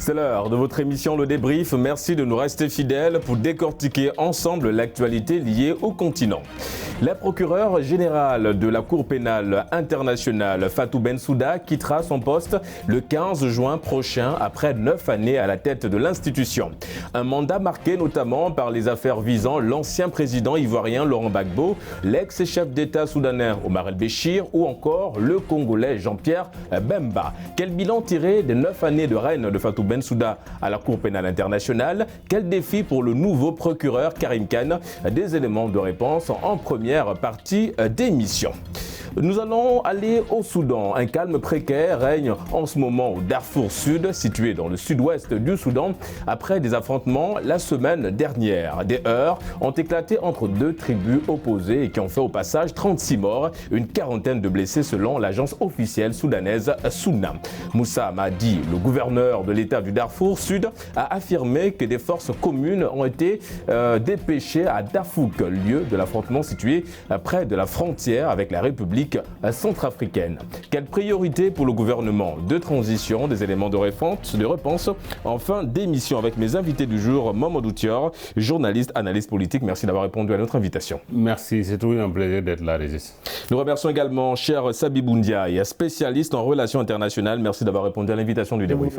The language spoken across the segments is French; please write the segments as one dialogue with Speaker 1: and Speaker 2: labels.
Speaker 1: C'est l'heure de votre émission Le Débrief. Merci de nous rester fidèles pour décortiquer ensemble l'actualité liée au continent. La procureure générale de la Cour pénale internationale, Fatou Bensouda, quittera son poste le 15 juin prochain après 9 années à la tête de l'institution. Un mandat marqué notamment par les affaires visant l'ancien président ivoirien Laurent Gbagbo, l'ex-chef d'État soudanais Omar El-Béchir ou encore le Congolais Jean-Pierre Bemba. Quel bilan tiré des 9 années de règne de Fatou Bensouda à la Cour pénale internationale? Quel défi pour le nouveau procureur Karim Khan? Des éléments de réponse en première partie d'émission. Nous allons aller au Soudan. Un calme précaire règne en ce moment au Darfour Sud, situé dans le sud-ouest du Soudan, après des affrontements la semaine dernière. Des heurts ont éclaté entre deux tribus opposées et qui ont fait au passage 36 morts, une quarantaine de blessés selon l'agence officielle soudanaise SUNA. Moussa Mahdi, le gouverneur de l'État du Darfour Sud, a affirmé que des forces communes ont été dépêchées à Dafouk, lieu de l'affrontement situé près de la frontière avec la République centrafricaine. Quelle priorité pour le gouvernement de transition? Des éléments de réponse en fin d'émission avec mes invités du jour, Mamadou Thior, journaliste, analyste politique. Merci d'avoir répondu à notre invitation.
Speaker 2: Merci, c'est toujours un plaisir d'être là, Régis.
Speaker 1: Nous remercions également cher Sabibou Ndiaye, spécialiste en relations internationales. Merci d'avoir répondu à l'invitation du débrief.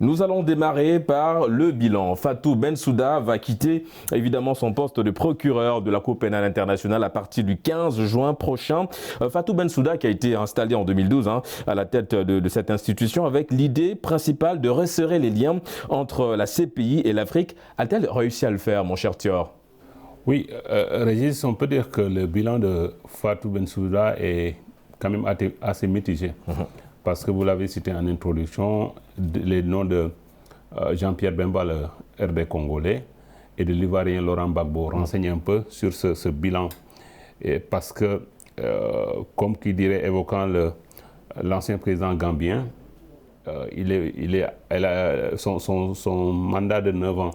Speaker 1: Nous allons démarrer par le bilan. Fatou Bensouda va quitter évidemment son poste de procureur de la Cour pénale internationale à partir du 15 juin prochain. Fatou Bensouda qui a été installé en 2012 à la tête de cette institution avec l'idée principale de resserrer les liens entre la CPI et l'Afrique. A-t-elle réussi à le faire, mon cher Thior?
Speaker 2: Oui, Régis, on peut dire que le bilan de Fatou Bensouda est quand même assez mitigé. Parce que vous l'avez cité en introduction, les noms de Jean-Pierre Bemba, le RD congolais, et de l'Ivoirien Laurent Gbagbo renseignent un peu sur ce bilan. Et parce que, comme qui dirait, évoquant l'ancien président gambien, son mandat de 9 ans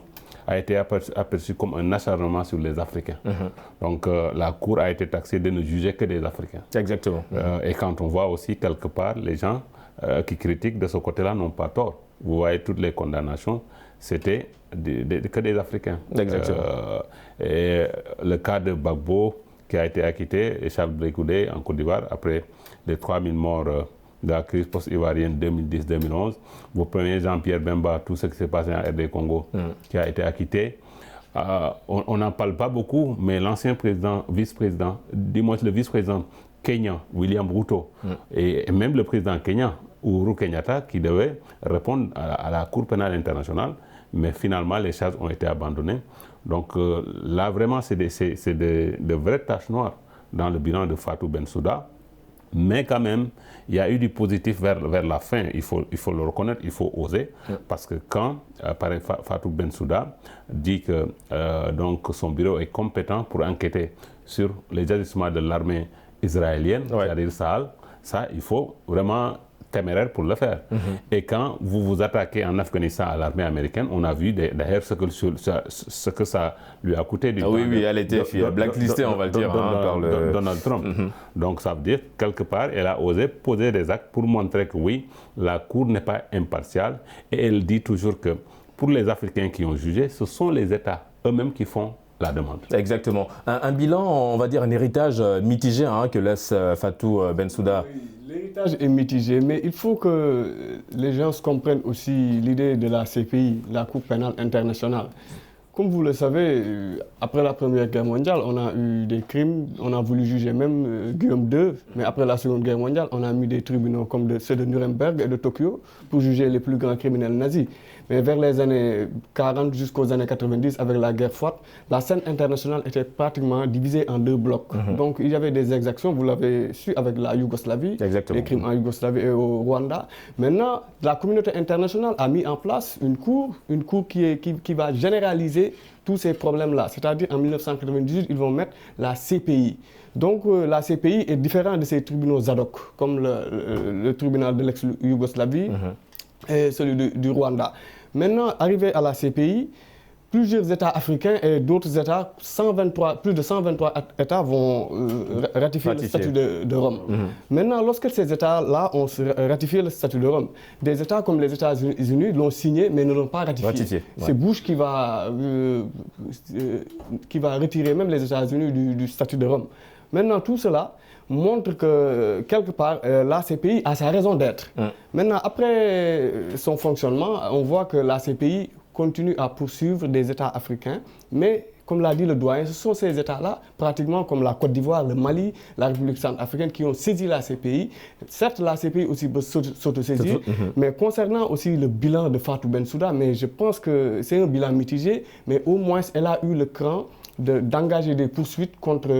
Speaker 2: a été aperçu comme un acharnement sur les Africains. Donc la Cour a été taxée de ne juger que des Africains.
Speaker 1: Exactement.
Speaker 2: Et quand on voit aussi quelque part, les gens qui critiquent de ce côté-là n'ont pas tort. Vous voyez, toutes les condamnations, c'était que des Africains.
Speaker 1: Exactement.
Speaker 2: Et le cas de Gbagbo, qui a été acquitté, et Charles Blé Goudé en Côte d'Ivoire, après les 3000 morts de la crise post-ivoirienne 2010-2011. Vous prenez Jean-Pierre Bemba, tout ce qui s'est passé en RD Congo, qui a été acquitté. On n'en parle pas beaucoup, mais l'ancien vice-président, dis-moi le vice-président kenyan, William Ruto, et même le président kenyan, Uhuru Kenyatta, qui devait répondre à la Cour pénale internationale, mais finalement les charges ont été abandonnées. Donc là, vraiment, c'est de vraies taches noires dans le bilan de Fatou Bensouda. Mais quand même, il y a eu du positif vers la fin, il faut le reconnaître, il faut oser. Parce que quand Fatou Bensouda dit que donc son bureau est compétent pour enquêter sur les agissements de l'armée israélienne, c'est-à-dire Sahel, ça, il faut vraiment téméraire pour le faire. Et quand vous vous attaquez en Afghanistan à l'armée américaine, on a vu d'ailleurs ce que ça lui a coûté du temps.
Speaker 1: Oui, elle était blacklistée, on va le dire, par
Speaker 2: Donald Trump. Donc ça veut dire, quelque part, elle a osé poser des actes pour montrer que oui, la Cour n'est pas impartiale. Et elle dit toujours que pour les Africains qui ont jugé, ce sont les États eux-mêmes qui font la demande.
Speaker 1: Exactement. Un bilan, on va dire un héritage mitigé que laisse Fatou Bensouda.
Speaker 3: Oui, l'héritage est mitigé, mais il faut que les gens comprennent aussi l'idée de la CPI, la Cour pénale internationale. Comme vous le savez, après la Première Guerre mondiale, on a eu des crimes, on a voulu juger même Guillaume II, mais après la Seconde Guerre mondiale, on a mis des tribunaux comme ceux de Nuremberg et de Tokyo pour juger les plus grands criminels nazis. Mais vers les années 40 jusqu'aux années 90, avec la guerre froide, la scène internationale était pratiquement divisée en deux blocs. Donc il y avait des exactions, vous l'avez su, avec la Yougoslavie, les crimes en Yougoslavie et au Rwanda. Maintenant, la communauté internationale a mis en place une cour qui va généraliser tous ces problèmes-là. C'est-à-dire en 1998, ils vont mettre la CPI. Donc la CPI est différente de ces tribunaux ad hoc, comme le tribunal de l'ex-Yougoslavie et celui du Rwanda. Maintenant, arrivé à la CPI, plusieurs États africains et d'autres États, plus de 123 États vont ratifier le statut de Rome. Maintenant, lorsque ces États-là ont ratifié le statut de Rome, des États comme les États-Unis l'ont signé mais ne l'ont pas ratifié. C'est Bush qui va retirer même les États-Unis du statut de Rome. Maintenant, tout cela montre que, quelque part, l'ACPI a sa raison d'être. Maintenant, après son fonctionnement, on voit que l'ACPI continue à poursuivre des États africains, mais comme l'a dit le doyen, ce sont ces États-là, pratiquement comme la Côte d'Ivoire, le Mali, la République centrafricaine, qui ont saisi la CPI. Certes, la CPI aussi peut s'autosaisir, mais concernant aussi le bilan de Fatou Bensouda, mais je pense que c'est un bilan mitigé, mais au moins elle a eu le cran d'engager des poursuites contre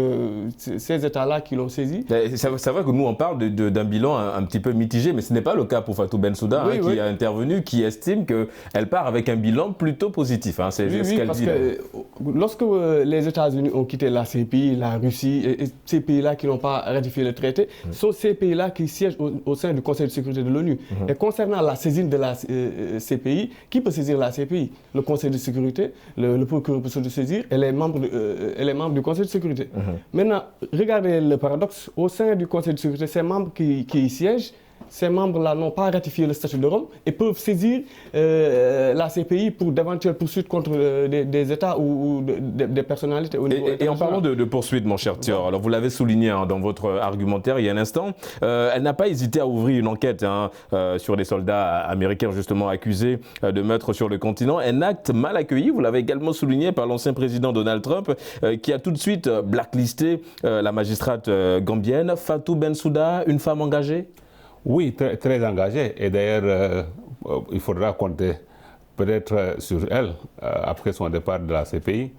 Speaker 3: ces États-là qui l'ont saisi.
Speaker 1: C'est vrai que nous, on parle d'un bilan un petit peu mitigé, mais ce n'est pas le cas pour Fatou Bensouda, qui a intervenu, qui estime qu'elle part avec un bilan plutôt positif. C'est ce qu'elle dit. Que
Speaker 3: lorsque les États-Unis ont quitté la CPI, la Russie, et ces pays-là qui n'ont pas ratifié le traité, sont ces pays-là qui siègent au sein du Conseil de sécurité de l'ONU. Et concernant la saisine de la CPI, qui peut saisir la CPI? Le Conseil de sécurité, le procureur peut se saisir, et les membres du Conseil de sécurité. Maintenant, regardez le paradoxe. Au sein du Conseil de sécurité, ces membres qui y siègent, ces membres-là n'ont pas ratifié le statut de Rome et peuvent saisir la CPI pour d'éventuelles poursuites contre des États ou des personnalités au niveau international.
Speaker 1: Et en parlant de poursuites, mon cher Thior, alors vous l'avez souligné dans votre argumentaire il y a un instant, elle n'a pas hésité à ouvrir une enquête sur des soldats américains justement accusés de meurtre sur le continent. Un acte mal accueilli, vous l'avez également souligné par l'ancien président Donald Trump, qui a tout de suite blacklisté la magistrate gambienne Fatou Bensouda, une femme engagée.
Speaker 2: Oui, très engagée. Et d'ailleurs, il faudra compter peut-être sur elle après son départ de la CPI.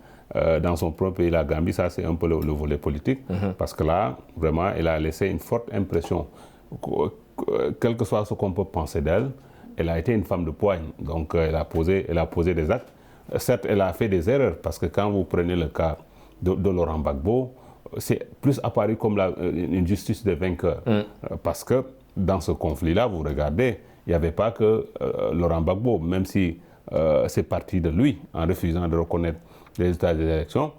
Speaker 2: Dans son propre pays, la Gambie, ça c'est un peu le volet politique. Parce que là, vraiment, elle a laissé une forte impression. Quel que soit ce qu'on peut penser d'elle, elle a été une femme de poigne. Donc elle a posé des actes. Certes, elle a fait des erreurs. Parce que quand vous prenez le cas de Laurent Gbagbo, c'est plus apparu comme une justice des vainqueurs. Parce que dans ce conflit-là, vous regardez, il n'y avait pas que Laurent Gbagbo, même si c'est parti de lui en refusant de reconnaître les résultats des élections,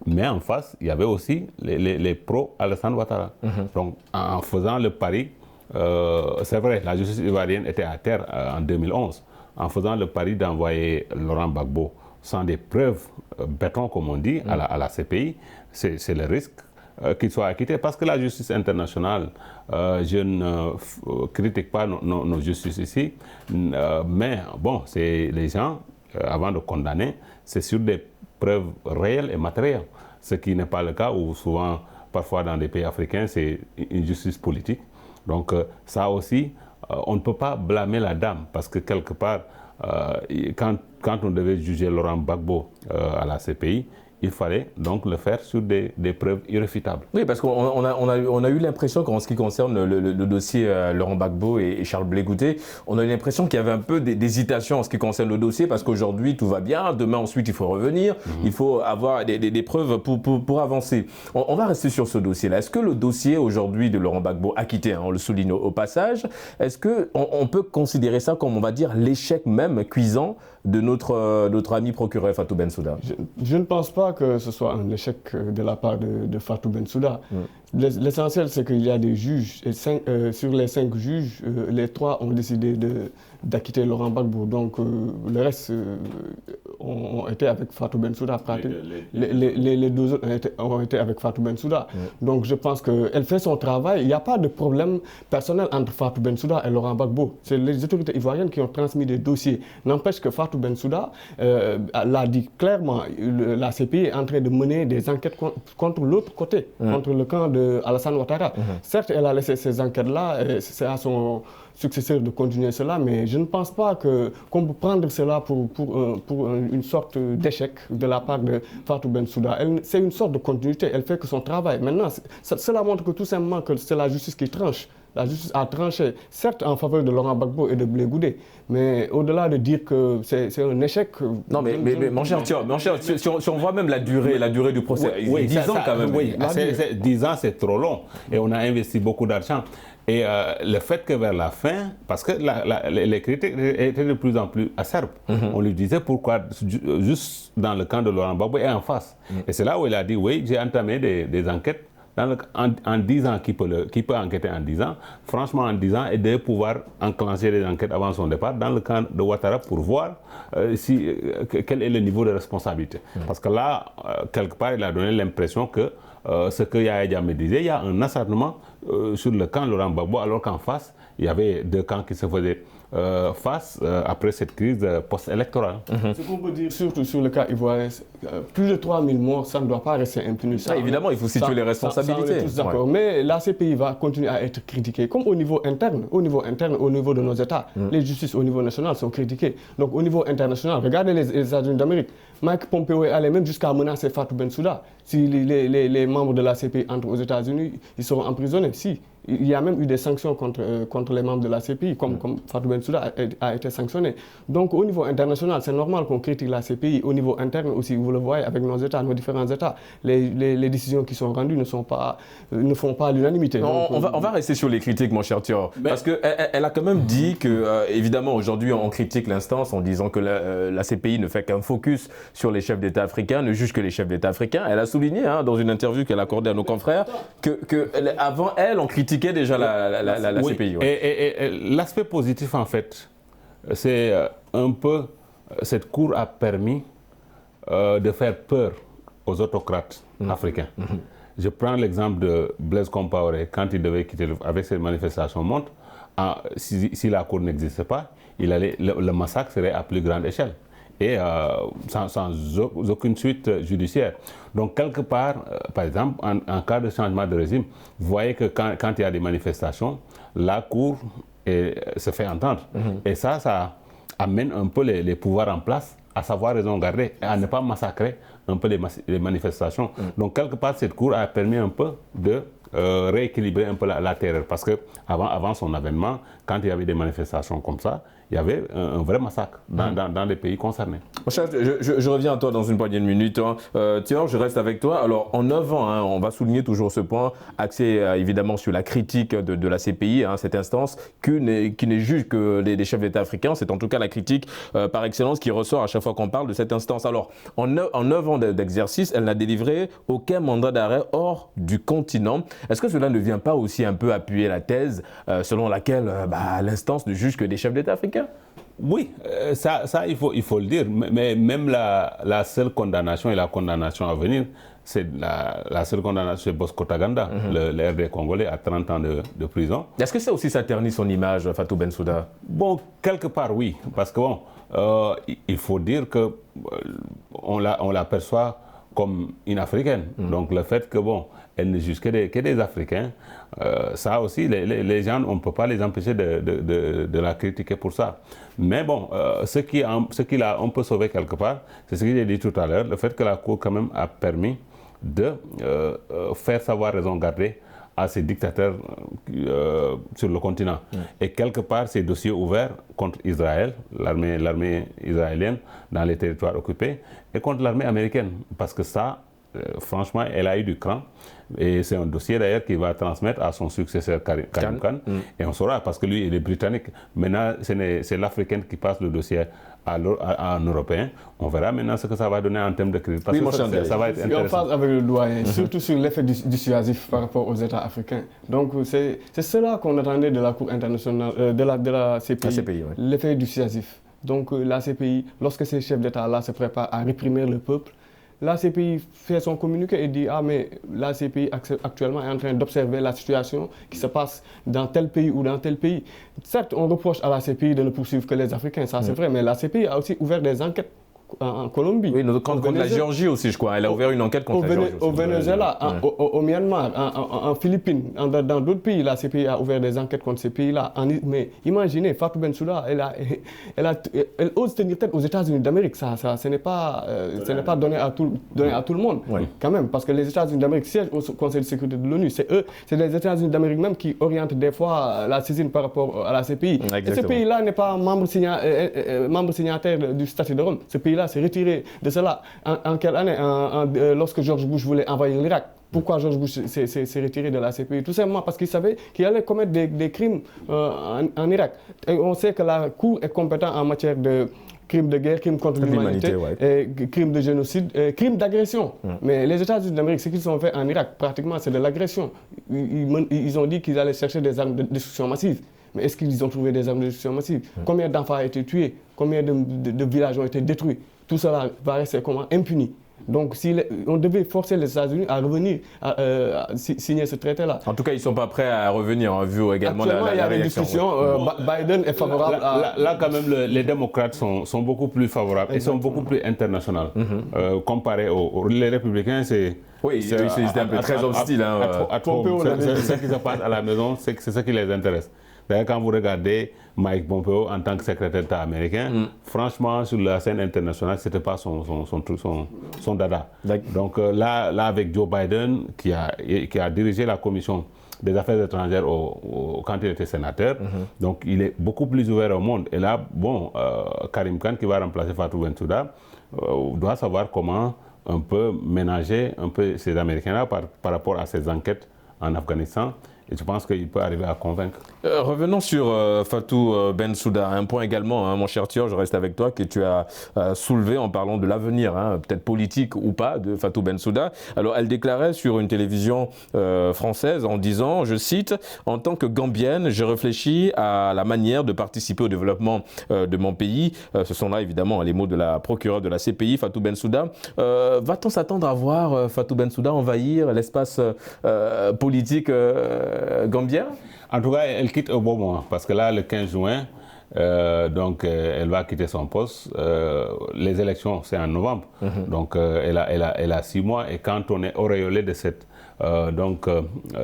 Speaker 2: mais en face, il y avait aussi les pro-Alassane Ouattara. Donc, en faisant le pari, c'est vrai, la justice ivoirienne était à terre en 2011, en faisant le pari d'envoyer Laurent Gbagbo sans des preuves béton, comme on dit, à la CPI, c'est le risque qu'il soit acquitté, parce que la justice internationale, je ne critique pas nos justices ici, mais bon, c'est les gens, avant de condamner, c'est sur des preuves réelles et matérielles, ce qui n'est pas le cas, où souvent, parfois dans des pays africains, c'est une justice politique. Donc ça aussi, on ne peut pas blâmer la dame, parce que quelque part, quand on devait juger Laurent Gbagbo à la CPI, il fallait donc le faire sur des preuves irréfutables.
Speaker 1: Oui, parce qu'on a eu l'impression qu'en ce qui concerne le dossier Laurent Gbagbo et Charles Blé Gouté, on a eu l'impression qu'il y avait un peu d'hésitation en ce qui concerne le dossier, parce qu'aujourd'hui tout va bien, demain ensuite il faut revenir, il faut avoir des preuves pour avancer. On va rester sur ce dossier-là. Est-ce que le dossier aujourd'hui de Laurent Gbagbo acquitté, on le souligne au passage, est-ce qu'on peut considérer ça comme, on va dire, l'échec même cuisant de notre ami procureur Fatou Bensouda?
Speaker 3: Je ne pense pas que ce soit un échec de la part de Fatou Bensouda. L'essentiel, c'est qu'il y a des juges, et sur les 5 juges, les 3 ont décidé d'acquitter Laurent Gbagbo. Donc le reste ont été avec Fatou Bensouda. Les 2 autres ont été avec Fatou Bensouda. Donc je pense qu'elle fait son travail. Il n'y a pas de problème personnel entre Fatou Bensouda et Laurent Gbagbo. C'est les autorités ivoiriennes qui ont transmis des dossiers. N'empêche que Fatou Bensouda l'a dit clairement, la CPI est en train de mener des enquêtes contre l'autre côté, contre le camp de Alassane Ouattara. Certes, elle a laissé ces enquêtes-là, et c'est à son successeur de continuer cela, mais je ne pense pas qu'on peut prendre cela pour une sorte d'échec de la part de Fatou Bensouda. C'est une sorte de continuité, elle fait que son travail. Maintenant, cela montre que tout simplement que c'est la justice qui tranche. La justice a tranché, certes en faveur de Laurent Gbagbo et de Blé Goudé, mais au-delà de dire que c'est un échec...
Speaker 1: Non, mais mon cher, si on voit même la durée du procès,
Speaker 2: oui,
Speaker 1: 10 ans quand même.
Speaker 2: Oui, 10 ans, c'est trop long. Et on a investi beaucoup d'argent. Et le fait que vers la fin, parce que les critiques étaient de plus en plus acerbes, on lui disait pourquoi, juste dans le camp de Laurent Gbagbo et en face. Et c'est là où il a dit, oui, j'ai entamé des enquêtes en 10 ans, qui peut enquêter en 10 ans, franchement en 10 ans, et de pouvoir enclencher des enquêtes avant son départ dans le camp de Ouattara pour voir quel est le niveau de responsabilité. Parce que là, quelque part, il a donné l'impression que ce que Yahya Jammeh disait, il y a un acharnement sur le camp Laurent Gbagbo, alors qu'en face, il y avait deux camps qui se faisaient face après cette crise post-électorale.
Speaker 3: Ce qu'on peut dire surtout sur le cas ivoirien, plus de 3000 morts, ça ne doit pas rester impuni.
Speaker 1: Évidemment, il faut situer les responsabilités.
Speaker 3: On est tous d'accord. Mais la CPI va continuer à être critiquée, comme au niveau interne, au niveau de nos États. Les justices au niveau national sont critiquées. Donc au niveau international, regardez les États-Unis d'Amérique. Mike Pompeo est allé même jusqu'à menacer Fatou Bensouda. Si les membres de la CPI entrent aux États-Unis, ils seront emprisonnés. Si. Il y a même eu des sanctions contre les membres de la CPI, comme Fatou Bensouda a été sanctionné. Donc au niveau international, c'est normal qu'on critique la CPI. Au niveau interne aussi, vous le voyez avec nos États, nos différents États, les décisions qui sont rendues ne font pas l'unanimité.
Speaker 1: On va rester sur les critiques, mon cher Thior. Parce qu'elle a quand même dit que, évidemment, aujourd'hui, on critique l'instance en disant que la CPI ne fait qu'un focus sur les chefs d'État africains, ne juge que les chefs d'État africains. Elle a souligné, dans une interview qu'elle a accordée à nos confrères, qu'avant elle, on critiquait déjà la CPI.
Speaker 2: Ouais. Et l'aspect positif, en fait, c'est un peu, cette cour a permis de faire peur aux autocrates africains. Je prends l'exemple de Blaise Compaoré, quand il devait quitter avec cette manifestation montre, si la cour n'existait pas, le massacre serait à plus grande échelle. Et sans aucune suite judiciaire. Donc, quelque part, par exemple, en cas de changement de régime, vous voyez que quand il y a des manifestations, la Cour se fait entendre. Et ça amène un peu les pouvoirs en place à savoir raison garder et à ne pas massacrer un peu les manifestations. Donc, quelque part, cette Cour a permis un peu de rééquilibrer un peu la terreur. Parce qu'avant son avènement, quand il y avait des manifestations comme ça, il y avait un vrai massacre dans les pays concernés.
Speaker 1: Je reviens à toi dans une poignée de minutes. Thior, je reste avec toi. Alors, en 9 ans, on va souligner toujours ce point, axé évidemment sur la critique de la CPI, cette instance qui n'est juge que les chefs d'État africains. C'est en tout cas la critique par excellence qui ressort à chaque fois qu'on parle de cette instance. Alors, en 9 ans d'exercice, elle n'a délivré aucun mandat d'arrêt hors du continent. Est-ce que cela ne vient pas aussi un peu appuyer la thèse selon laquelle l'instance ne juge que des chefs d'État africains?
Speaker 2: Oui, ça il faut le dire, mais même la seule condamnation et la condamnation à venir, c'est la seule condamnation, c'est Bosco Ntaganda, le RD congolais, à 30 ans de prison.
Speaker 1: Est-ce que ça aussi ça ternit son image, Fatou Bensouda?
Speaker 2: Bon, quelque part oui, parce que bon, il faut dire que on l'aperçoit comme une Africaine. Donc le fait que bon, elle ne juge que des Africains, ça aussi, les gens, on ne peut pas les empêcher de la critiquer pour ça. Mais bon, ce qui l'a un peu sauvé quelque part, c'est ce que j'ai dit tout à l'heure, le fait que la Cour quand même a permis de faire savoir raison garder à ces dictateurs sur le continent. Et quelque part, ces dossiers ouverts contre Israël, l'armée israélienne dans les territoires occupés, et contre l'armée américaine. Parce que ça, franchement, elle a eu du cran. Et c'est un dossier d'ailleurs qu'il va transmettre à son successeur Karim Khan. Et on saura, parce que lui, il est britannique. Maintenant, c'est l'Africaine qui passe le dossier à un Européen. On verra maintenant ce que ça va donner en termes de crise. Parce que ça va être intéressant.
Speaker 3: On parle avec le doyen, surtout sur l'effet dissuasif par rapport aux États africains. Donc c'est cela qu'on attendait de la Cour internationale, de la CPI, l'effet dissuasif. Donc la CPI, lorsque ces chefs d'État-là se préparent à réprimer le peuple, la CPI fait son communiqué et dit « Ah, mais la CPI actuellement est en train d'observer la situation qui se passe dans tel pays ou dans tel pays. » Certes, on reproche à la CPI de ne poursuivre que les Africains, ça c'est vrai, mais la CPI a aussi ouvert des enquêtes en Colombie.
Speaker 1: Oui, contre la Géorgie aussi, je crois. Elle a ouvert une enquête contre la Géorgie.
Speaker 3: Au Venezuela, au Myanmar, en Philippines, dans d'autres pays, la CPI a ouvert des enquêtes contre ces pays-là. Mais imaginez, Fatou Bensouda, elle ose tenir tête aux États-Unis d'Amérique. Ce n'est pas donné à tout le monde, quand même, parce que les États-Unis d'Amérique siègent au Conseil de sécurité de l'ONU. C'est les États-Unis d'Amérique même qui orientent des fois la saisine par rapport à la CPI.
Speaker 1: Exactement.
Speaker 3: Et ce pays-là n'est pas membre signataire du statut de Rome. Ce pays-là s'est retiré de cela. En quelle année? Lorsque George Bush voulait envahir l'Irak. Pourquoi George Bush s'est retiré de la CPI? Tout simplement parce qu'il savait qu'il allait commettre des crimes en Irak. Et on sait que la Cour est compétente en matière de crimes de guerre, crimes contre l'humanité, crimes de génocide, crimes d'agression. Mais les États-Unis d'Amérique, ce qu'ils ont fait en Irak, pratiquement, c'est de l'agression. Ils ont dit qu'ils allaient chercher des armes de destruction massive. Mais est-ce qu'ils ont trouvé des armes de destruction massive? Combien d'enfants ont été tués? Combien de villages ont été détruits? Tout cela va rester impuni. Donc, on devait forcer les États-Unis à revenir à signer ce traité-là.
Speaker 1: En tout cas, ils ne sont pas prêts à revenir, vu également la réaction.
Speaker 3: Il y a des discussions. Biden est favorable
Speaker 2: Là, quand même, les démocrates sont beaucoup plus favorables et sont beaucoup plus internationaux. Comparé les républicains, c'est...
Speaker 1: Oui, c'est un peu très hostile.
Speaker 2: Ce qui se passe à la maison, c'est ce qui les intéresse. D'ailleurs, quand vous regardez Mike Pompeo en tant que secrétaire d'État américain, franchement, sur la scène internationale, ce n'était pas son dada. Donc là, avec Joe Biden, qui a dirigé la commission des affaires étrangères quand il était sénateur, donc il est beaucoup plus ouvert au monde. Et là, Karim Khan, qui va remplacer Fatou Bensouda, doit savoir comment on peut ménager un peu ces Américains-là par rapport à ces enquêtes en Afghanistan. Et je pense qu'il peut arriver à convaincre.
Speaker 1: Revenons sur Fatou Bensouda. Un point également, mon cher Thior, je reste avec toi, que tu as soulevé en parlant de l'avenir, peut-être politique ou pas, de Fatou Bensouda. Alors, elle déclarait sur une télévision française en disant, je cite, « En tant que Gambienne, je réfléchis à la manière de participer au développement de mon pays. » Ce sont là, évidemment, les mots de la procureure de la CPI, Fatou Bensouda. Va-t-on s'attendre à voir Fatou Bensouda envahir l'espace politique gambien?
Speaker 2: En tout cas, elle quitte au bon moment, parce que là, le 15 juin, elle va quitter son poste. Les élections, c'est en novembre. Donc, elle a 6 mois. Et quand on est auréolé de cette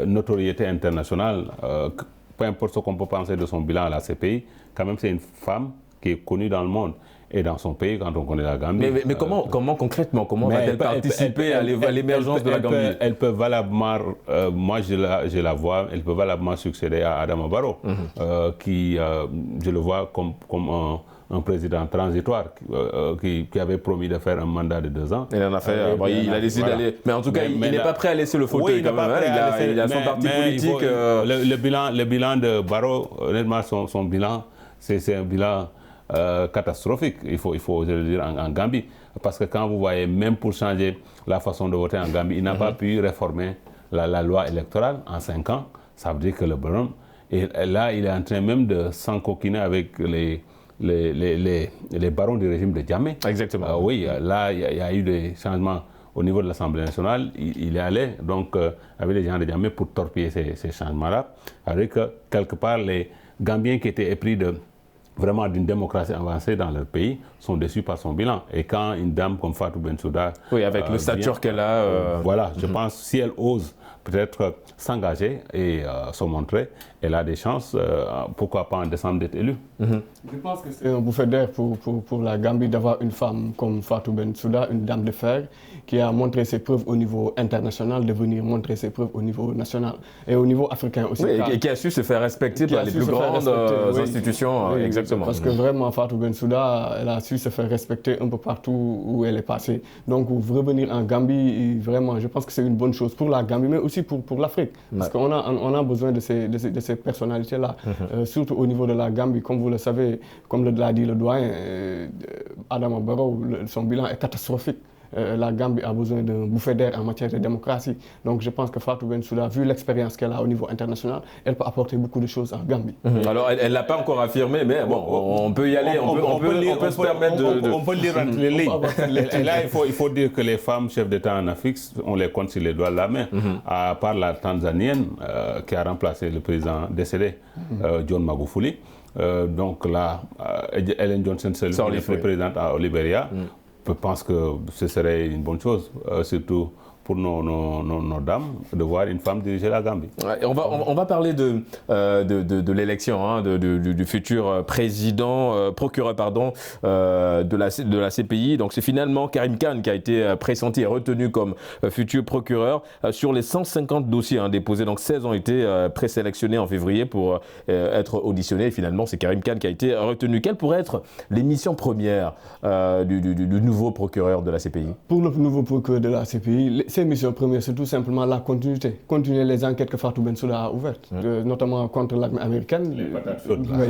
Speaker 2: notoriété internationale, peu importe ce qu'on peut penser de son bilan à la CPI, quand même, c'est une femme qui est connue dans le monde. Et dans son pays, quand on connaît la Gambie.
Speaker 1: Mais comment concrètement, comment va-t-elle participer à l'émergence de la Gambie?
Speaker 2: Elle peut valablement, moi je la vois, elle peut valablement succéder à Adama Barrow, qui, je le vois comme un président transitoire qui avait promis de faire un mandat de 2 ans.
Speaker 1: Il en a fait, il a décidé d'aller. Mais en tout cas, il n'est pas prêt à laisser le fauteuil quand même. Il a son parti politique.
Speaker 2: Le bilan de Barrow, honnêtement, son bilan, c'est un bilan catastrophique, il faut le dire, en Gambie. Parce que quand vous voyez, même pour changer la façon de voter en Gambie, il n'a pas pu réformer la loi électorale en 5 ans. Ça veut dire que le bonhomme, et là, il est en train même de s'encoquiner avec les barons du régime de Djamé.
Speaker 1: Exactement.
Speaker 2: Oui, là, il y a eu des changements au niveau de l'Assemblée nationale. Il est allé donc avec les gens de Djamé pour torpiller ces changements-là. Avec que quelque part, les Gambiens qui étaient épris vraiment d'une démocratie avancée dans leur pays sont déçus par son bilan. Et quand une dame comme Fatou Bensouda...
Speaker 1: Oui, avec le stature qu'elle a...
Speaker 2: Voilà, je pense si elle ose peut-être s'engager et se montrer, elle a des chances, pourquoi pas en décembre, d'être élue.
Speaker 3: Je pense que c'est un bouffée d'air pour la Gambie d'avoir une femme comme Fatou Bensouda, une dame de fer, qui a montré ses preuves au niveau international, de venir montrer ses preuves au niveau national et au niveau africain aussi.
Speaker 1: Oui, et qui a su se faire respecter par les plus grandes institutions.
Speaker 3: Oui,
Speaker 1: exactement.
Speaker 3: Parce que vraiment, Fatou Bensouda, elle a su se faire respecter un peu partout où elle est passée. Donc, revenir en Gambie, vraiment, je pense que c'est une bonne chose pour la Gambie, mais aussi pour l'Afrique. Parce qu'on a besoin de ces personnalités-là, surtout au niveau de la Gambie. Comme vous le savez, comme l'a dit le doyen, Adama Barrow, son bilan est catastrophique. La Gambie a besoin d'un bouffée d'air en matière de démocratie. Donc je pense que Fatou Bensouda, vu l'expérience qu'elle a au niveau international, elle peut apporter beaucoup de choses en Gambie.
Speaker 1: Alors elle ne l'a pas encore affirmé, mais bon, on peut y aller, on peut se permettre de...
Speaker 2: On peut lire entre les lignes. Et là, il faut dire que les femmes chefs d'État en Afrique, on les compte sur les doigts de la main. À part la Tanzanienne, qui a remplacé le président décédé, John Magufuli. Donc là, Ellen Johnson, c'est le président au Libéria. je pense que ce serait une bonne chose, surtout pour nos dames, de voir une femme diriger la Gambie.
Speaker 1: Ouais, on va parler de l'élection, hein, du futur procureur de la CPI. Donc c'est finalement Karim Khan qui a été pressenti et retenu comme futur procureur. Sur les 150 dossiers déposés, donc 16 ont été présélectionnés en février pour être auditionnés. Et finalement, c'est Karim Khan qui a été retenu. Quelles pourraient être les missions premières du nouveau procureur de la CPI?
Speaker 3: Pour le nouveau procureur de la CPI, ses missions premières, c'est tout simplement la continuité. Continuer les enquêtes que Fatou Bensouda a ouvertes, notamment contre l'armée américaine.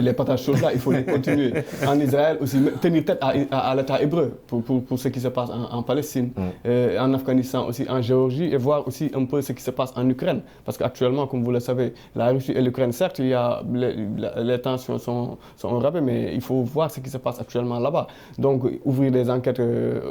Speaker 3: Les patates chaudes là, il faut les continuer. En Israël aussi, tenir tête à l'État hébreu pour ce qui se passe en Palestine, en Afghanistan aussi, en Géorgie, et voir aussi un peu ce qui se passe en Ukraine. Parce qu'actuellement, comme vous le savez, la Russie et l'Ukraine, certes, les tensions sont au rabais, mais il faut voir ce qui se passe actuellement là-bas. Donc, ouvrir des enquêtes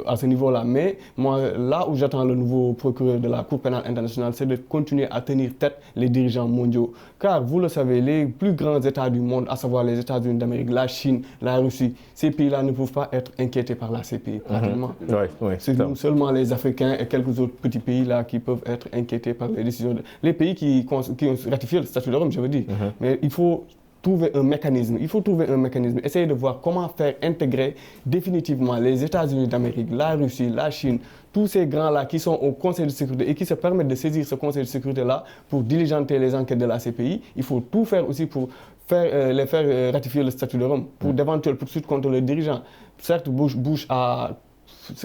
Speaker 3: à ce niveau-là. Mais moi, là où j'attends le nouveau procureur de la Cour pénale internationale, c'est de continuer à tenir tête les dirigeants mondiaux. Car, vous le savez, les plus grands États du monde, à savoir les États-Unis d'Amérique, la Chine, la Russie, ces pays-là ne peuvent pas être inquiétés par la CPI, pratiquement. C'est seulement les Africains et quelques autres petits pays-là qui peuvent être inquiétés par les décisions. Les pays qui ont ratifié le statut de Rome, je veux dire. Mais il faut trouver un mécanisme. Il faut trouver un mécanisme. Essayer de voir comment faire intégrer définitivement les États-Unis d'Amérique, la Russie, la Chine, tous ces grands-là qui sont au Conseil de sécurité et qui se permettent de saisir ce Conseil de sécurité-là pour diligenter les enquêtes de la CPI. Il faut tout faire aussi pour les faire ratifier le statut de Rome, pour d'éventuelles poursuites contre les dirigeants. Certes,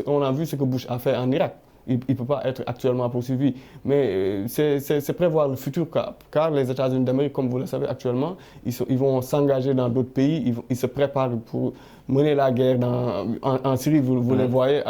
Speaker 3: on a vu ce que Bush a fait en Irak. Il ne peut pas être actuellement poursuivi. Mais c'est prévoir le futur, car les États-Unis d'Amérique, comme vous le savez actuellement, ils vont s'engager dans d'autres pays, ils se préparent pour mener la guerre en Syrie. Vous les voyez,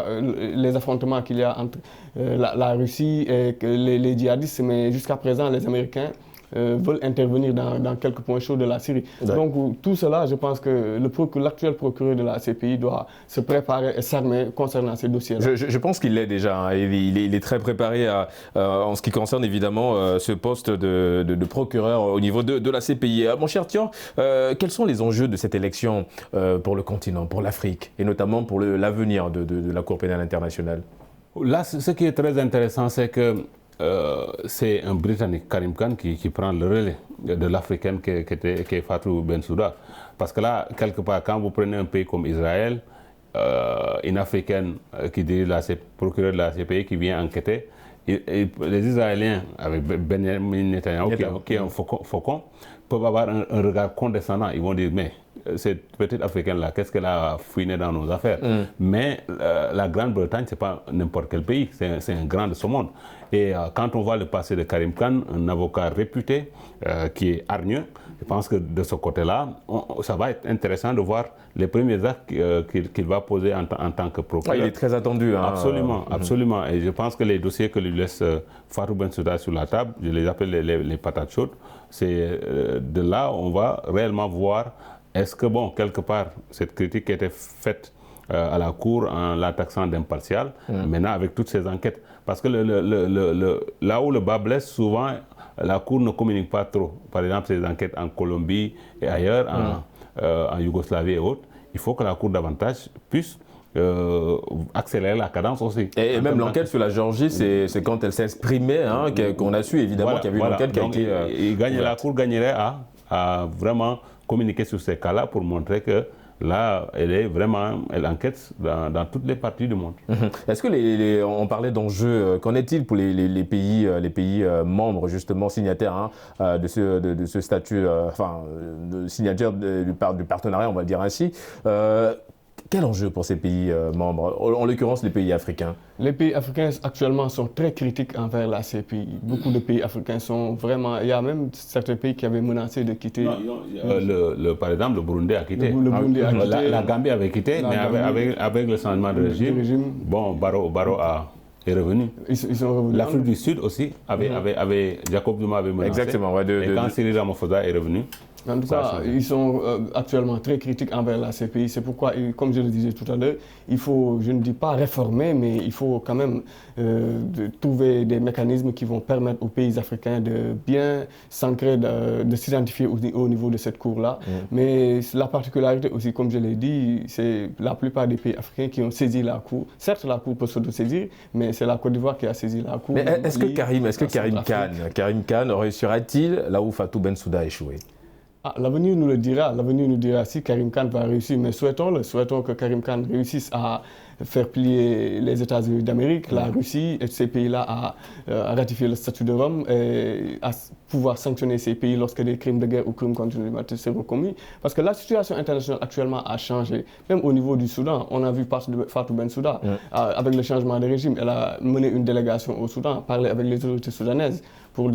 Speaker 3: les affrontements qu'il y a entre la Russie et les djihadistes, mais jusqu'à présent, les Américains veulent intervenir dans quelques points chauds de la Syrie. Donc tout cela, je pense que l'actuel procureur de la CPI doit se préparer et s'armer concernant ces dossiers-là.
Speaker 1: Je pense qu'il l'est déjà. Il est très préparé en ce qui concerne évidemment ce poste de procureur au niveau de la CPI. Mon cher Tian, quels sont les enjeux de cette élection pour le continent, pour l'Afrique et notamment pour l'avenir de la Cour pénale internationale?
Speaker 2: Là, ce qui est très intéressant, c'est que c'est un Britannique, Karim Khan, qui prend le relais de l'Africaine qui est Fatou Bensouda. Parce que là, quelque part, quand vous prenez un pays comme Israël, une Africaine qui dirige procureur de la CPI qui vient enquêter, et les Israéliens, avec Benjamin Netanyahu, qui est un faucon, peuvent avoir un regard condescendant. Ils vont dire, mais cette petite Africaine-là, qu'est-ce qu'elle a fouiné dans nos affaires? Mais la Grande-Bretagne, ce n'est pas n'importe quel pays, c'est un grand de ce monde. Et quand on voit le passé de Karim Khan, un avocat réputé, qui est hargneux, je pense que de ce côté-là, ça va être intéressant de voir les premiers actes qu'il va poser en tant que procureur.
Speaker 1: Il est très attendu.
Speaker 2: Absolument, absolument. Et je pense que les dossiers que lui laisse Fatou Bensouda sur la table, je les appelle les patates chaudes, c'est de là on va réellement voir est-ce que, bon, quelque part, cette critique qui était faite à la Cour en la taxant d'impartial, maintenant avec toutes ces enquêtes, parce que là où le bas blesse, souvent, la Cour ne communique pas trop. Par exemple, ces enquêtes en Colombie et ailleurs, en Yougoslavie et autres, il faut que la Cour davantage puisse accélérer la cadence aussi.
Speaker 1: Et même l'enquête sur la Géorgie, c'est quand elle s'exprimait qu'on a su évidemment qu'il y avait une enquête qui a été...
Speaker 2: La Cour gagnerait à vraiment communiquer sur ces cas-là pour montrer que là, elle enquête dans toutes les parties du monde.
Speaker 1: Est-ce que on parlait d'enjeux, qu'en est-il pour les pays membres justement signataires de ce statut, de signataire du partenariat, on va le dire ainsi? Quel enjeu pour ces pays membres, en l'occurrence les pays africains?
Speaker 3: Les pays africains actuellement sont très critiques envers la CPI. Beaucoup de pays africains sont vraiment... Il y a même certains pays qui avaient menacé de quitter...
Speaker 2: par exemple, le Burundi a quitté.
Speaker 3: Le Burundi a quitté.
Speaker 2: La Gambie avait quitté, mais avec le changement de régime, bon, Barrow est revenu.
Speaker 3: Ils sont revenus.
Speaker 2: L'Afrique du Sud aussi, Jacob Zuma avait menacé.
Speaker 1: Exactement.
Speaker 2: Et quand Cyril Ramaphosa est revenu,
Speaker 3: En tout cas, ils sont actuellement très critiques envers la CPI. C'est pourquoi, comme je le disais tout à l'heure, il faut, je ne dis pas réformer, mais il faut quand même trouver des mécanismes qui vont permettre aux pays africains de bien s'ancrer, de s'identifier au niveau de cette cour-là. Mais la particularité aussi, comme je l'ai dit, c'est la plupart des pays africains qui ont saisi la cour. Certes, la cour peut s'auto-saisir, mais c'est la Côte d'Ivoire qui a saisi la cour.
Speaker 1: Mais est-ce que Karim Khan réussira-t-il là où Fatou Bensouda a échoué?
Speaker 3: L'avenir nous le dira. L'avenir nous dira si Karim Khan va réussir. Mais souhaitons-le. Souhaitons que Karim Khan réussisse à faire plier les États-Unis d'Amérique, la Russie et ces pays-là à ratifier le statut de Rome et à pouvoir sanctionner ces pays lorsque des crimes de guerre ou crimes contre l'humanité seront commis. Parce que la situation internationale actuellement a changé. Même au niveau du Soudan, on a vu Fatou Bensouda, avec le changement de régime, elle a mené une délégation au Soudan, parlé avec les autorités soudanaises pour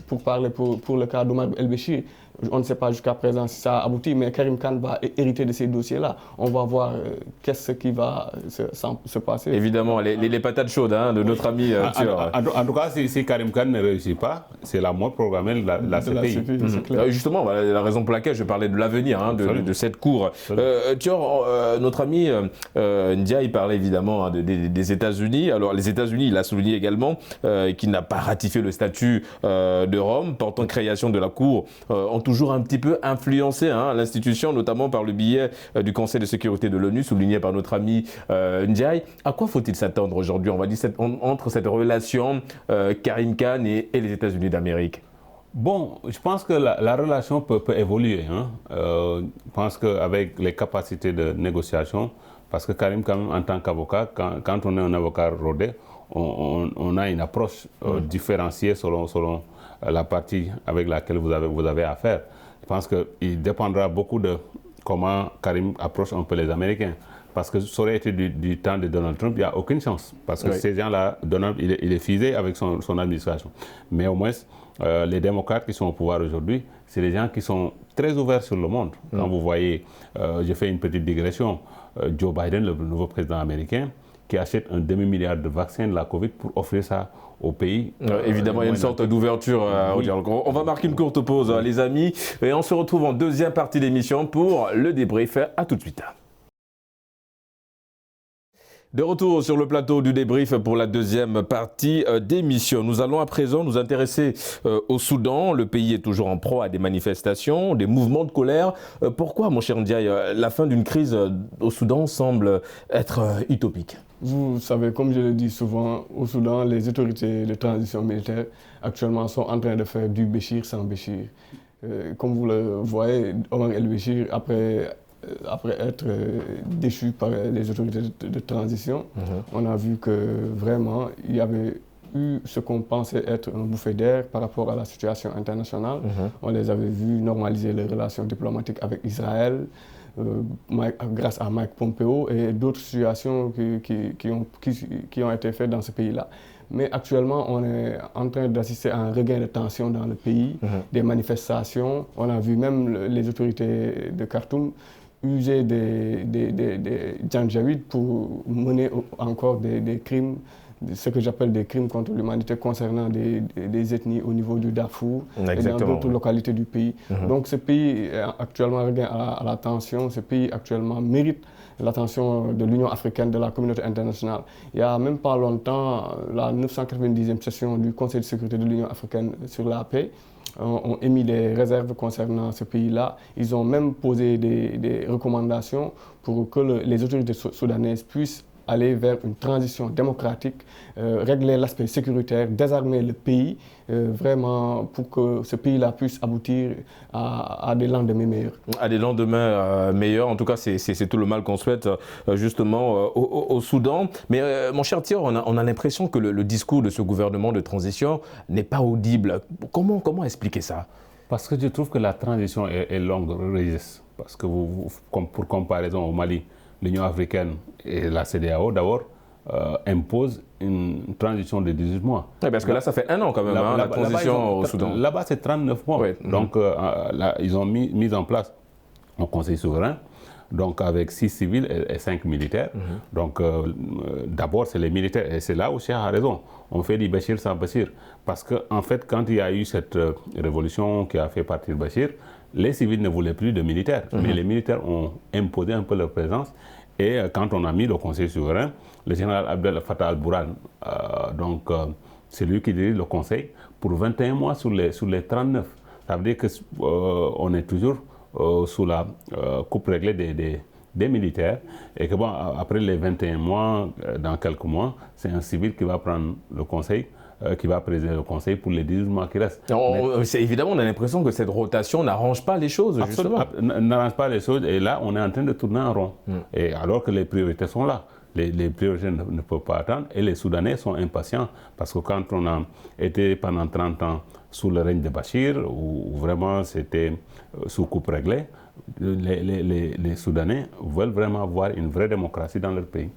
Speaker 3: pour parler pour le cas d'Omar El-Béchir. On ne sait pas jusqu'à présent si ça a abouti, mais Karim Khan va hériter de ces dossiers-là. On va voir qu'est-ce qui va se passer.
Speaker 1: Évidemment, les patates chaudes de notre ami Thior.
Speaker 2: En tout cas, si Karim Khan ne réussit pas, c'est la mort programmée de la CPI.
Speaker 1: Justement, voilà la raison pour laquelle je parlais de l'avenir de cette cour. Thior, notre ami Ndiaye parlait évidemment des États-Unis. Alors, les États-Unis, il a souligné également qu'il n'a pas ratifié le statut de Rome, portant création de la cour ont toujours un petit peu influencé l'institution, notamment par le biais du Conseil de sécurité de l'ONU, souligné par notre ami Ndiaye. À quoi faut-il s'attendre aujourd'hui, on va dire, entre cette relation Karim Khan et les États-Unis d'Amérique?
Speaker 2: Bon, je pense que la relation peut évoluer. Je pense qu'avec les capacités de négociation, parce que Karim, quand même, en tant qu'avocat, quand on est un avocat rodé, on a une approche différenciée selon la partie avec laquelle vous avez affaire. Je pense qu'il dépendra beaucoup de comment Karim approche un peu les Américains. Parce que ça aurait été du temps de Donald Trump, il n'y a aucune chance. Parce que ces gens-là, Donald, il est fisé avec son administration. Mais au moins, les démocrates qui sont au pouvoir aujourd'hui, c'est des gens qui sont très ouverts sur le monde. Quand vous voyez, je fais une petite digression, Joe Biden, le nouveau président américain, qui achète un demi-milliard de vaccins de la Covid pour offrir ça au pays.
Speaker 1: Évidemment, il y a une sorte d'ouverture au dialogue. On va marquer une courte pause, les amis, et on se retrouve en deuxième partie d'émission pour le débrief. À tout de suite. De retour sur le plateau du débrief pour la deuxième partie d'émission. Nous allons à présent nous intéresser au Soudan. Le pays est toujours en proie à des manifestations, des mouvements de colère. Pourquoi, mon cher Ndiaye, la fin d'une crise au Soudan semble être utopique?
Speaker 3: Vous savez, comme je le dis souvent, au Soudan, les autorités de transition militaire actuellement sont en train de faire du Béchir sans Béchir. Comme vous le voyez, Omar El-Béchir, après être déchu par les autorités de transition, on a vu que vraiment, il y avait eu ce qu'on pensait être un bouffée d'air par rapport à la situation internationale. On les avait vus normaliser les relations diplomatiques avec Israël, grâce à Mike Pompeo et d'autres situations qui ont été faites dans ce pays-là. Mais actuellement, on est en train d'assister à un regain de tension dans le pays, des manifestations. On a vu même les autorités de Khartoum user des Janjaweed pour mener encore des crimes, ce que j'appelle des crimes contre l'humanité concernant des ethnies au niveau du Darfour et dans d'autres localités du pays. Donc ce pays est actuellement regain à la tension, ce pays actuellement mérite l'attention de l'Union africaine, de la communauté internationale. Il n'y a même pas longtemps, la 990e session du Conseil de sécurité de l'Union africaine sur la paix ont émis des réserves concernant ce pays-là. Ils ont même posé des recommandations pour que les autorités soudanaises puissent aller vers une transition démocratique, régler l'aspect sécuritaire, désarmer le pays, vraiment pour que ce pays-là puisse aboutir à des lendemains meilleurs. À des
Speaker 1: lendemains meilleurs, en tout cas c'est tout le mal qu'on souhaite justement au Soudan. Mais mon cher Thior, on a l'impression que le discours de ce gouvernement de transition n'est pas audible. Comment expliquer ça?
Speaker 2: Parce que je trouve que la transition est longue, Régis. Parce que pour comparaison au Mali, l'Union africaine et la CEDEAO, d'abord, imposent une transition de 18 mois.
Speaker 1: Oui, parce que là, ça fait un an quand même, la transition au Soudan.
Speaker 2: Là-bas, c'est 39 mois. Oui. Donc, ils ont mis en place un conseil souverain donc avec 6 civils et 5 militaires. Donc d'abord, c'est les militaires. Et c'est là où Cheikh a raison. On fait du Bachir sans Bachir. Parce qu'en fait, quand il y a eu cette révolution qui a fait partir Bachir, les civils ne voulaient plus de militaires. Mais les militaires ont imposé un peu leur présence. Et quand on a mis le Conseil souverain, le général Abdel Fattah al-Burhan, c'est lui qui dirige le Conseil, pour 21 mois sur les 39. Ça veut dire qu'on est toujours sous la coupe réglée des militaires et que bon, après les 21 mois, dans quelques mois, c'est un civil qui va prendre le Conseil, qui va présider le Conseil pour les 18 mois qui restent.
Speaker 1: Évidemment, on a l'impression que cette rotation n'arrange pas les choses, justement.
Speaker 2: N'arrange pas les choses et là, on est en train de tourner en rond. Et alors que les priorités sont là. Les priorités ne peuvent pas attendre et les Soudanais sont impatients parce que quand on a été pendant 30 ans sous le règne de Bachir, où vraiment c'était sous coupe réglée, les Soudanais veulent vraiment avoir une vraie démocratie dans leur pays.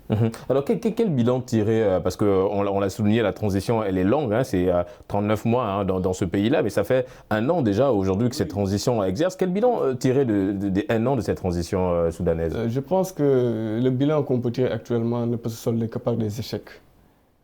Speaker 1: Alors quel bilan tirer, parce qu'on l'a souligné, la transition elle est longue, hein, c'est 39 mois dans ce pays-là, mais ça fait 1 an déjà aujourd'hui que cette transition exerce. Quel bilan tirer de 1 an de cette transition soudanaise?
Speaker 3: Je pense que le bilan qu'on peut tirer actuellement ne peut se solder que par des échecs.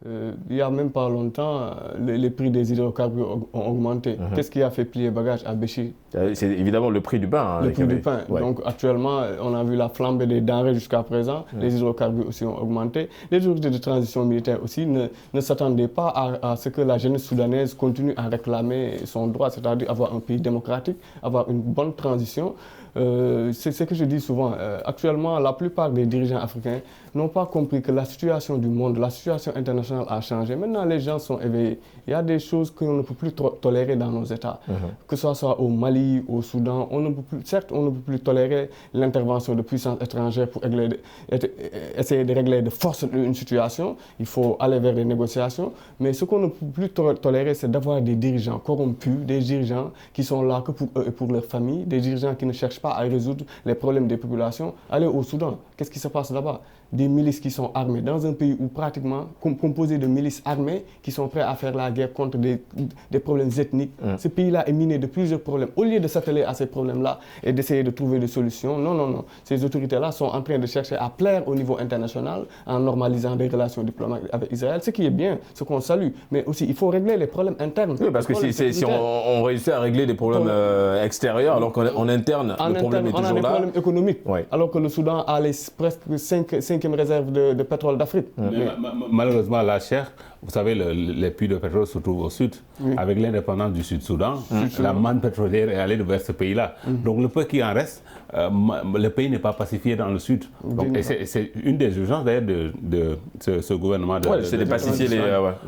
Speaker 3: Il n'y a même pas longtemps, les prix des hydrocarbures ont augmenté. Qu'est-ce qui a fait plier bagage à Béchir?
Speaker 1: C'est évidemment le prix du pain.
Speaker 3: Le prix du pain. Ouais. Donc actuellement, on a vu la flambée des denrées jusqu'à présent. Les hydrocarbures aussi ont augmenté. Les autorités de transition militaire aussi ne s'attendaient pas à ce que la jeunesse soudanaise continue à réclamer son droit, c'est-à-dire avoir un pays démocratique, avoir une bonne transition. C'est ce que je dis souvent. Actuellement, la plupart des dirigeants africains n'ont pas compris que la situation du monde, la situation internationale a changé. Maintenant, les gens sont éveillés. Il y a des choses qu'on ne peut plus tolérer dans nos États. Que ce soit au Mali, au Soudan, certes, on ne peut plus tolérer l'intervention de puissances étrangères pour essayer de régler de force une situation. Il faut aller vers des négociations. Mais ce qu'on ne peut plus tolérer, c'est d'avoir des dirigeants corrompus, des dirigeants qui sont là que pour eux et pour leur famille, des dirigeants qui ne cherchent pas à résoudre les problèmes des populations. Allez au Soudan, qu'est-ce qui se passe là-bas? Des milices qui sont armées, dans un pays où pratiquement composé de milices armées qui sont prêts à faire la guerre contre des problèmes ethniques. Ce pays-là est miné de plusieurs problèmes. Au lieu de s'atteler à ces problèmes-là et d'essayer de trouver des solutions, non. Ces autorités-là sont en train de chercher à plaire au niveau international en normalisant des relations diplomatiques avec Israël, ce qui est bien, ce qu'on salue. Mais aussi, il faut régler les problèmes internes.
Speaker 1: Oui, parce que si on réussit à régler des problèmes extérieurs, alors qu'en interne, le problème est toujours là.
Speaker 3: On a des problèmes économiques, alors que le Soudan a presque 5e réserve de pétrole d'Afrique.
Speaker 2: Malheureusement, la Cheikh, vous savez, les puits de pétrole se trouvent au sud. Avec l'indépendance du Sud-Soudan, la manne pétrolière est allée vers ce pays-là. Donc le peu qui en reste, le pays n'est pas pacifié dans le sud. Donc, c'est une des urgences d'ailleurs de ce gouvernement.
Speaker 1: C'est de pacifier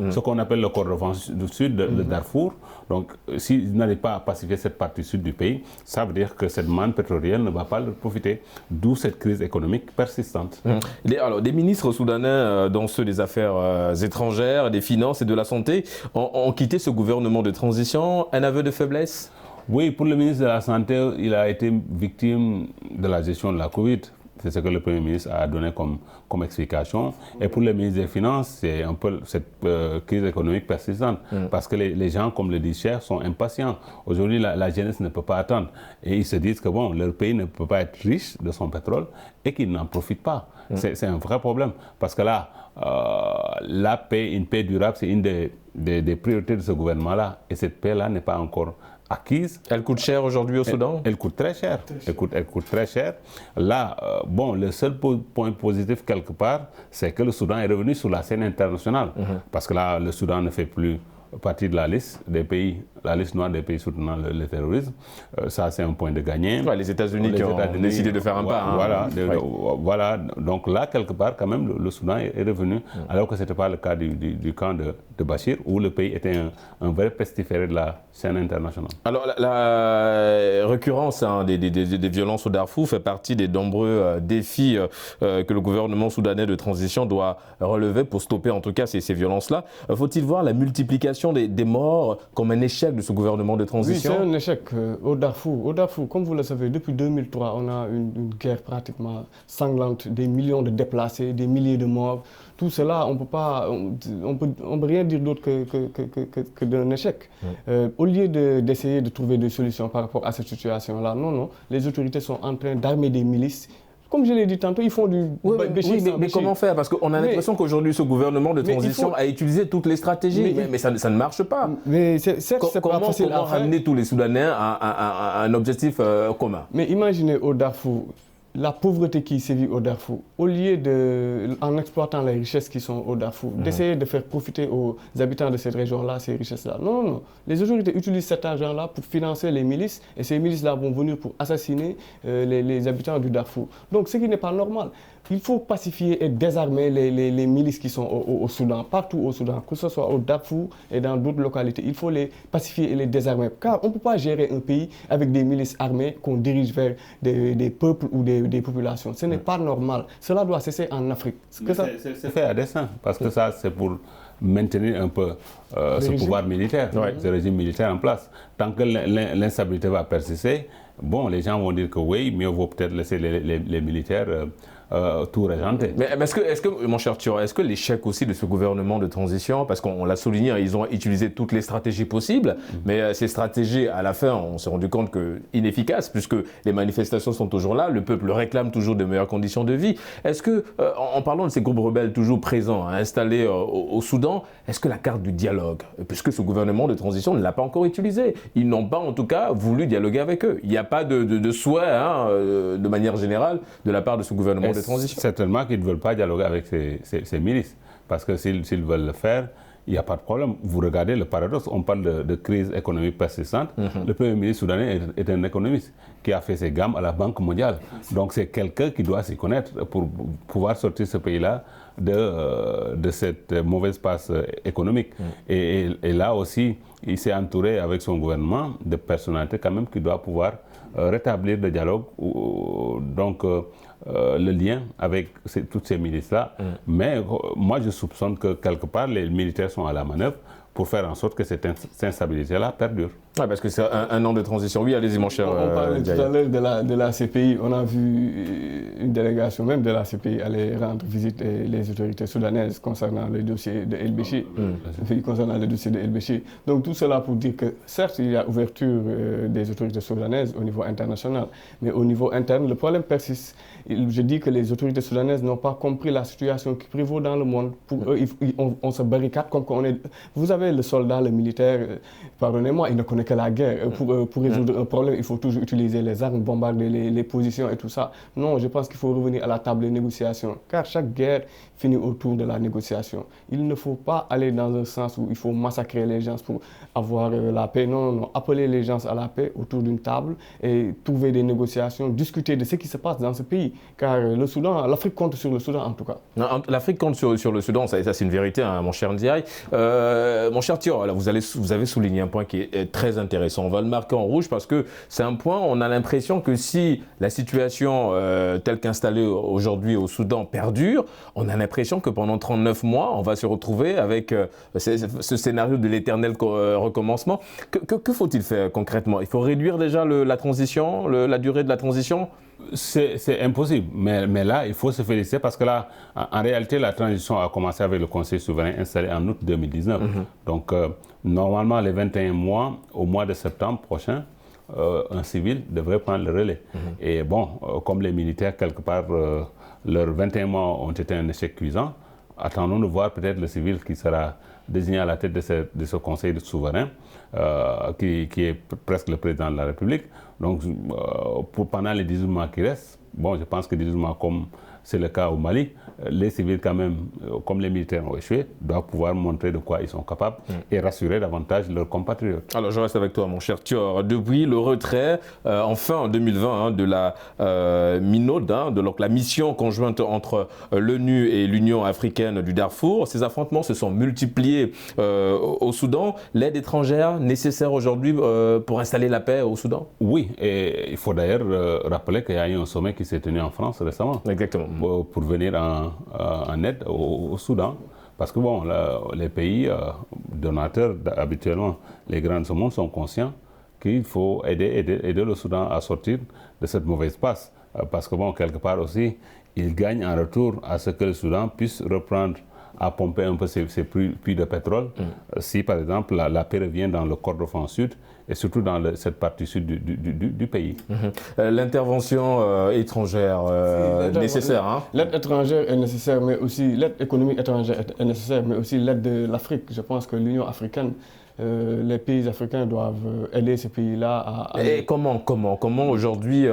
Speaker 2: ce qu'on appelle le Kordofan du sud, le Darfour. Donc s'ils n'arrivent pas à pacifier cette partie sud du pays, ça veut dire que cette manne pétrolière ne va pas leur profiter. D'où cette crise économique persistante.
Speaker 1: Alors, des ministres soudanais, dont ceux des Affaires étrangères, des Finances et de la Santé, ont quitté ce gouvernement de transition. Un aveu de faiblesse?
Speaker 2: Oui, pour le ministre de la Santé, il a été victime de la gestion de la Covid. C'est ce que le Premier ministre a donné comme explication. Et pour le ministre des Finances, c'est un peu cette crise économique persistante. Parce que les gens, comme le dit Cheikh, sont impatients. Aujourd'hui, la jeunesse ne peut pas attendre. Et ils se disent que bon, leur pays ne peut pas être riche de son pétrole et qu'ils n'en profitent pas. C'est un vrai problème. Parce que là, la paix, une paix durable, c'est une des priorités de ce gouvernement-là. Et cette paix-là n'est pas encore acquise.
Speaker 1: Elle coûte cher aujourd'hui au Soudan?
Speaker 2: Elle coûte très cher. Elle coûte très cher. Là, le seul point positif quelque part, c'est que le Soudan est revenu sur la scène internationale. Parce que là, le Soudan ne fait plus partie de la liste des pays, la liste noire des pays soutenant le terrorisme. Ça, c'est un point de gagné.
Speaker 1: Les États-Unis qui ont décidé de faire un pas.
Speaker 2: Voilà. Donc là, quelque part, quand même, le Soudan est revenu, alors que ce n'était pas le cas du camp de Bachir, où le pays était un vrai pestiféré de la scène internationale.
Speaker 1: Alors, la récurrence des violences au Darfour fait partie des nombreux défis que le gouvernement soudanais de transition doit relever pour stopper, en tout cas, ces violences-là. Faut-il voir la multiplication des morts comme un échec de ce gouvernement de transition?
Speaker 3: Oui, c'est un échec au Darfour. Au Darfour, comme vous le savez, depuis 2003, on a une guerre pratiquement sanglante, des millions de déplacés, des milliers de morts. Tout cela, on peut rien dire d'autre que d'un échec. Au lieu d'essayer de trouver des solutions par rapport à cette situation-là, non, les autorités sont en train d'armer des milices. comme je l'ai dit tantôt, ils font du...
Speaker 1: mais comment faire? Parce qu'on a l'impression qu'aujourd'hui, ce gouvernement de transition a utilisé toutes les stratégies, mais ça ne marche pas.
Speaker 3: Mais comment
Speaker 1: ramener tous les Soudanais à un objectif commun?
Speaker 3: Mais imaginez au Darfour, la pauvreté qui sévit au Darfour, au lieu en exploitant les richesses qui sont au Darfour, d'essayer de faire profiter aux habitants de cette région-là ces richesses-là. Non. Les autorités utilisent cet argent-là pour financer les milices, et ces milices-là vont venir pour assassiner les habitants du Darfour. Donc, ce qui n'est pas normal. Il faut pacifier et désarmer les milices qui sont au Soudan, partout au Soudan, que ce soit au Darfour et dans d'autres localités. Il faut les pacifier et les désarmer. Car on ne peut pas gérer un pays avec des milices armées qu'on dirige vers des peuples ou des populations. Ce n'est pas normal. Cela doit cesser en Afrique.
Speaker 2: C'est fait à dessein, parce que ça, c'est pour maintenir un peu ce pouvoir militaire, ce régime militaire en place. Tant que l'instabilité va persister, bon, les gens vont dire que oui, mieux vaut peut-être laisser les militaires tout régenter.
Speaker 1: Mais est-ce que, mon cher Thior, est-ce que l'échec aussi de ce gouvernement de transition, parce qu'on l'a souligné, ils ont utilisé toutes les stratégies possibles, mais ces stratégies, à la fin, on s'est rendu compte que inefficaces, puisque les manifestations sont toujours là, le peuple réclame toujours de meilleures conditions de vie. Est-ce que, en parlant de ces groupes rebelles toujours présents, installés au Soudan, est-ce que la carte du dialogue, puisque ce gouvernement de transition ne l'a pas encore utilisé, ils n'ont pas en tout cas voulu dialoguer avec eux. Il n'y a pas de souhait, de manière générale, de la part de ce gouvernement de transition.
Speaker 2: Certainement qu'ils ne veulent pas dialoguer avec ces milices, parce que s'ils veulent le faire, il n'y a pas de problème. Vous regardez le paradoxe, on parle de crise économique persistante. Le Premier ministre soudanais est un économiste qui a fait ses gammes à la Banque mondiale. Donc c'est quelqu'un qui doit s'y connaître pour pouvoir sortir ce pays-là de cette mauvaise passe économique. Et là aussi, il s'est entouré avec son gouvernement de personnalités quand même qui doivent pouvoir rétablir le dialogue, donc le lien avec toutes ces milices-là. Mais moi, je soupçonne que quelque part, les militaires sont à la manœuvre pour faire en sorte que cette instabilité-là perdure.
Speaker 1: Ouais, parce que c'est un an de transition. Oui, allez-y, mon cher.
Speaker 3: On parlait tout à l'heure de la CPI. On a vu une délégation même de la CPI aller rendre visite les autorités soudanaises concernant le dossier de El-Béchir. Donc tout cela pour dire que certes, il y a ouverture des autorités soudanaises au niveau international, mais au niveau interne, le problème persiste. Je dis que les autorités soudanaises n'ont pas compris la situation qui prévaut dans le monde. Pour eux, on se barricade comme qu'on est... Vous avez le soldat, le militaire, pardonnez-moi, il ne connaît que la guerre. Pour résoudre un problème, il faut toujours utiliser les armes, bombarder les positions et tout ça. Non, je pense qu'il faut revenir à la table de négociation, car chaque guerre finit autour de la négociation. Il ne faut pas aller dans un sens où il faut massacrer les gens pour avoir la paix. Non. Appeler les gens à la paix autour d'une table et trouver des négociations, discuter de ce qui se passe dans ce pays. Car le Soudan, l'Afrique compte sur le Soudan en tout cas.
Speaker 1: L'Afrique compte sur le Soudan, ça c'est une vérité, hein, mon cher Ndiaye. Mon cher Thior, vous avez souligné un point qui est très intéressant. On va le marquer en rouge parce que c'est un point, on a l'impression que si la situation telle qu'installée aujourd'hui au Soudan perdure, on a l'impression que pendant 39 mois, on va se retrouver avec ce scénario de l'éternel recommencement. Que faut-il faire concrètement? Il faut réduire déjà la transition, la durée de la transition?
Speaker 2: C'est impossible, mais là, il faut se féliciter parce que là, en réalité, la transition a commencé avec le Conseil souverain installé en août 2019. Donc, normalement, les 21 mois, au mois de septembre prochain, un civil devrait prendre le relais. Et bon, comme les militaires, quelque part, leurs 21 mois ont été un échec cuisant, attendons de voir peut-être le civil qui sera désigné à la tête de ce Conseil souverain, qui est presque le président de la République. Donc, pendant les 18 mois qui restent, bon, je pense que 18 mois comme c'est le cas au Mali, les civils quand même, comme les militaires ont échoué, doivent pouvoir montrer de quoi ils sont capables et rassurer davantage leurs compatriotes.
Speaker 1: Alors je reste avec toi mon cher Thior. Depuis le retrait, en 2020, de la MINUD, donc la mission conjointe entre l'ONU et l'Union africaine du Darfour, ces affrontements se sont multipliés au Soudan. L'aide étrangère nécessaire aujourd'hui pour installer la paix au Soudan?
Speaker 2: Oui, et il faut d'ailleurs rappeler qu'il y a eu un sommet qui s'est tenu en France récemment.
Speaker 1: Exactement.
Speaker 2: Pour venir en aide au Soudan. Parce que bon, les pays donateurs, habituellement, les grands de ce monde sont conscients qu'il faut aider le Soudan à sortir de cette mauvaise passe. Parce que bon, quelque part aussi, ils gagnent en retour à ce que le Soudan puisse reprendre à pomper un peu ses puits de pétrole. Si par exemple la paix revient dans le Kordofan Sud et surtout dans cette partie sud du pays.
Speaker 1: L'intervention étrangère nécessaire. Hein?
Speaker 3: L'aide étrangère est nécessaire, mais aussi l'aide économique étrangère est nécessaire, mais aussi l'aide de l'Afrique. Je pense que l'Union africaine, les pays africains doivent aider ces pays-là à...
Speaker 1: Et comment aujourd'hui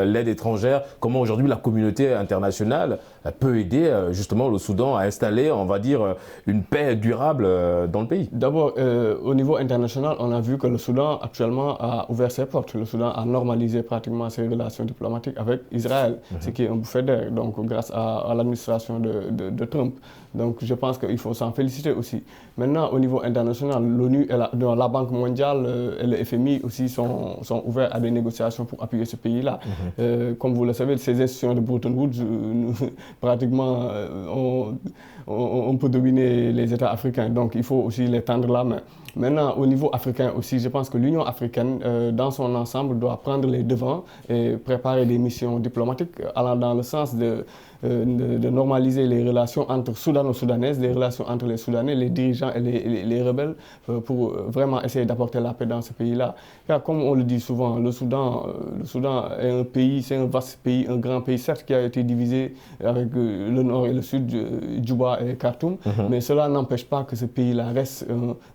Speaker 1: l'aide étrangère, comment aujourd'hui la communauté internationale peut aider justement le Soudan à installer, on va dire, une paix durable dans le pays? D'abord,
Speaker 3: au niveau international, on a vu que le Soudan actuellement a ouvert ses portes. Le Soudan a normalisé pratiquement ses relations diplomatiques avec Israël, ce qui est un bouffée d'air, donc grâce à l'administration de Trump. Donc je pense qu'il faut s'en féliciter aussi. Maintenant, au niveau international, l'ONU et la Banque mondiale et le FMI aussi sont ouverts à des négociations pour appuyer ce pays-là. Comme vous le savez, ces institutions de Bretton Woods, pratiquement, on peut dominer les États africains. Donc il faut aussi les tendre la main. Maintenant, au niveau africain aussi, je pense que l'Union africaine, dans son ensemble, doit prendre les devants et préparer des missions diplomatiques allant dans le sens de normaliser les relations entre Soudano-Soudanaises, les relations entre les Soudanais, les dirigeants et les rebelles, pour vraiment essayer d'apporter la paix dans ce pays-là. Car comme on le dit souvent, le Soudan est un pays, c'est un vaste pays, un grand pays, certes, qui a été divisé avec le nord et le sud, Djouba et Khartoum, mais cela n'empêche pas que ce pays-là reste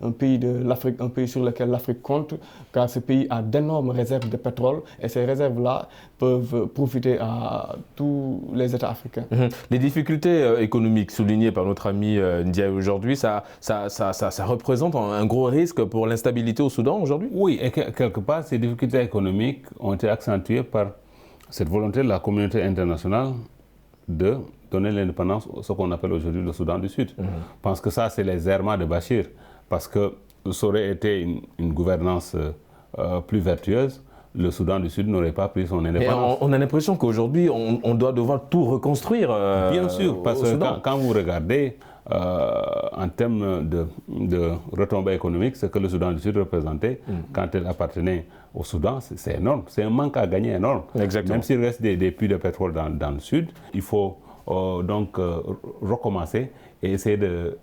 Speaker 3: un pays de l'Afrique, un pays sur lequel l'Afrique compte, car ce pays a d'énormes réserves de pétrole et ces réserves-là peuvent profiter à tous les États africains.
Speaker 1: Les difficultés économiques soulignées par notre ami Ndiaye aujourd'hui, ça représente un gros risque pour l'instabilité au Soudan aujourd'hui?
Speaker 2: Oui, et quelque part, ces difficultés économiques ont été accentuées par cette volonté de la communauté internationale de donner l'indépendance à ce qu'on appelle aujourd'hui le Soudan du Sud. Je pense que ça, c'est les errements de Bachir, parce que ça aurait été une gouvernance plus vertueuse. Le Soudan du Sud n'aurait pas pris son indépendance.
Speaker 1: On a l'impression qu'aujourd'hui, on doit devoir tout reconstruire.
Speaker 2: Bien sûr, parce que quand vous regardez en termes de retombées économiques, ce que le Soudan du Sud représentait quand elle appartenait au Soudan, c'est énorme. C'est un manque à gagner énorme.
Speaker 1: Exactement.
Speaker 2: Même s'il reste des puits de pétrole dans le Sud, il faut donc recommencer et essayer de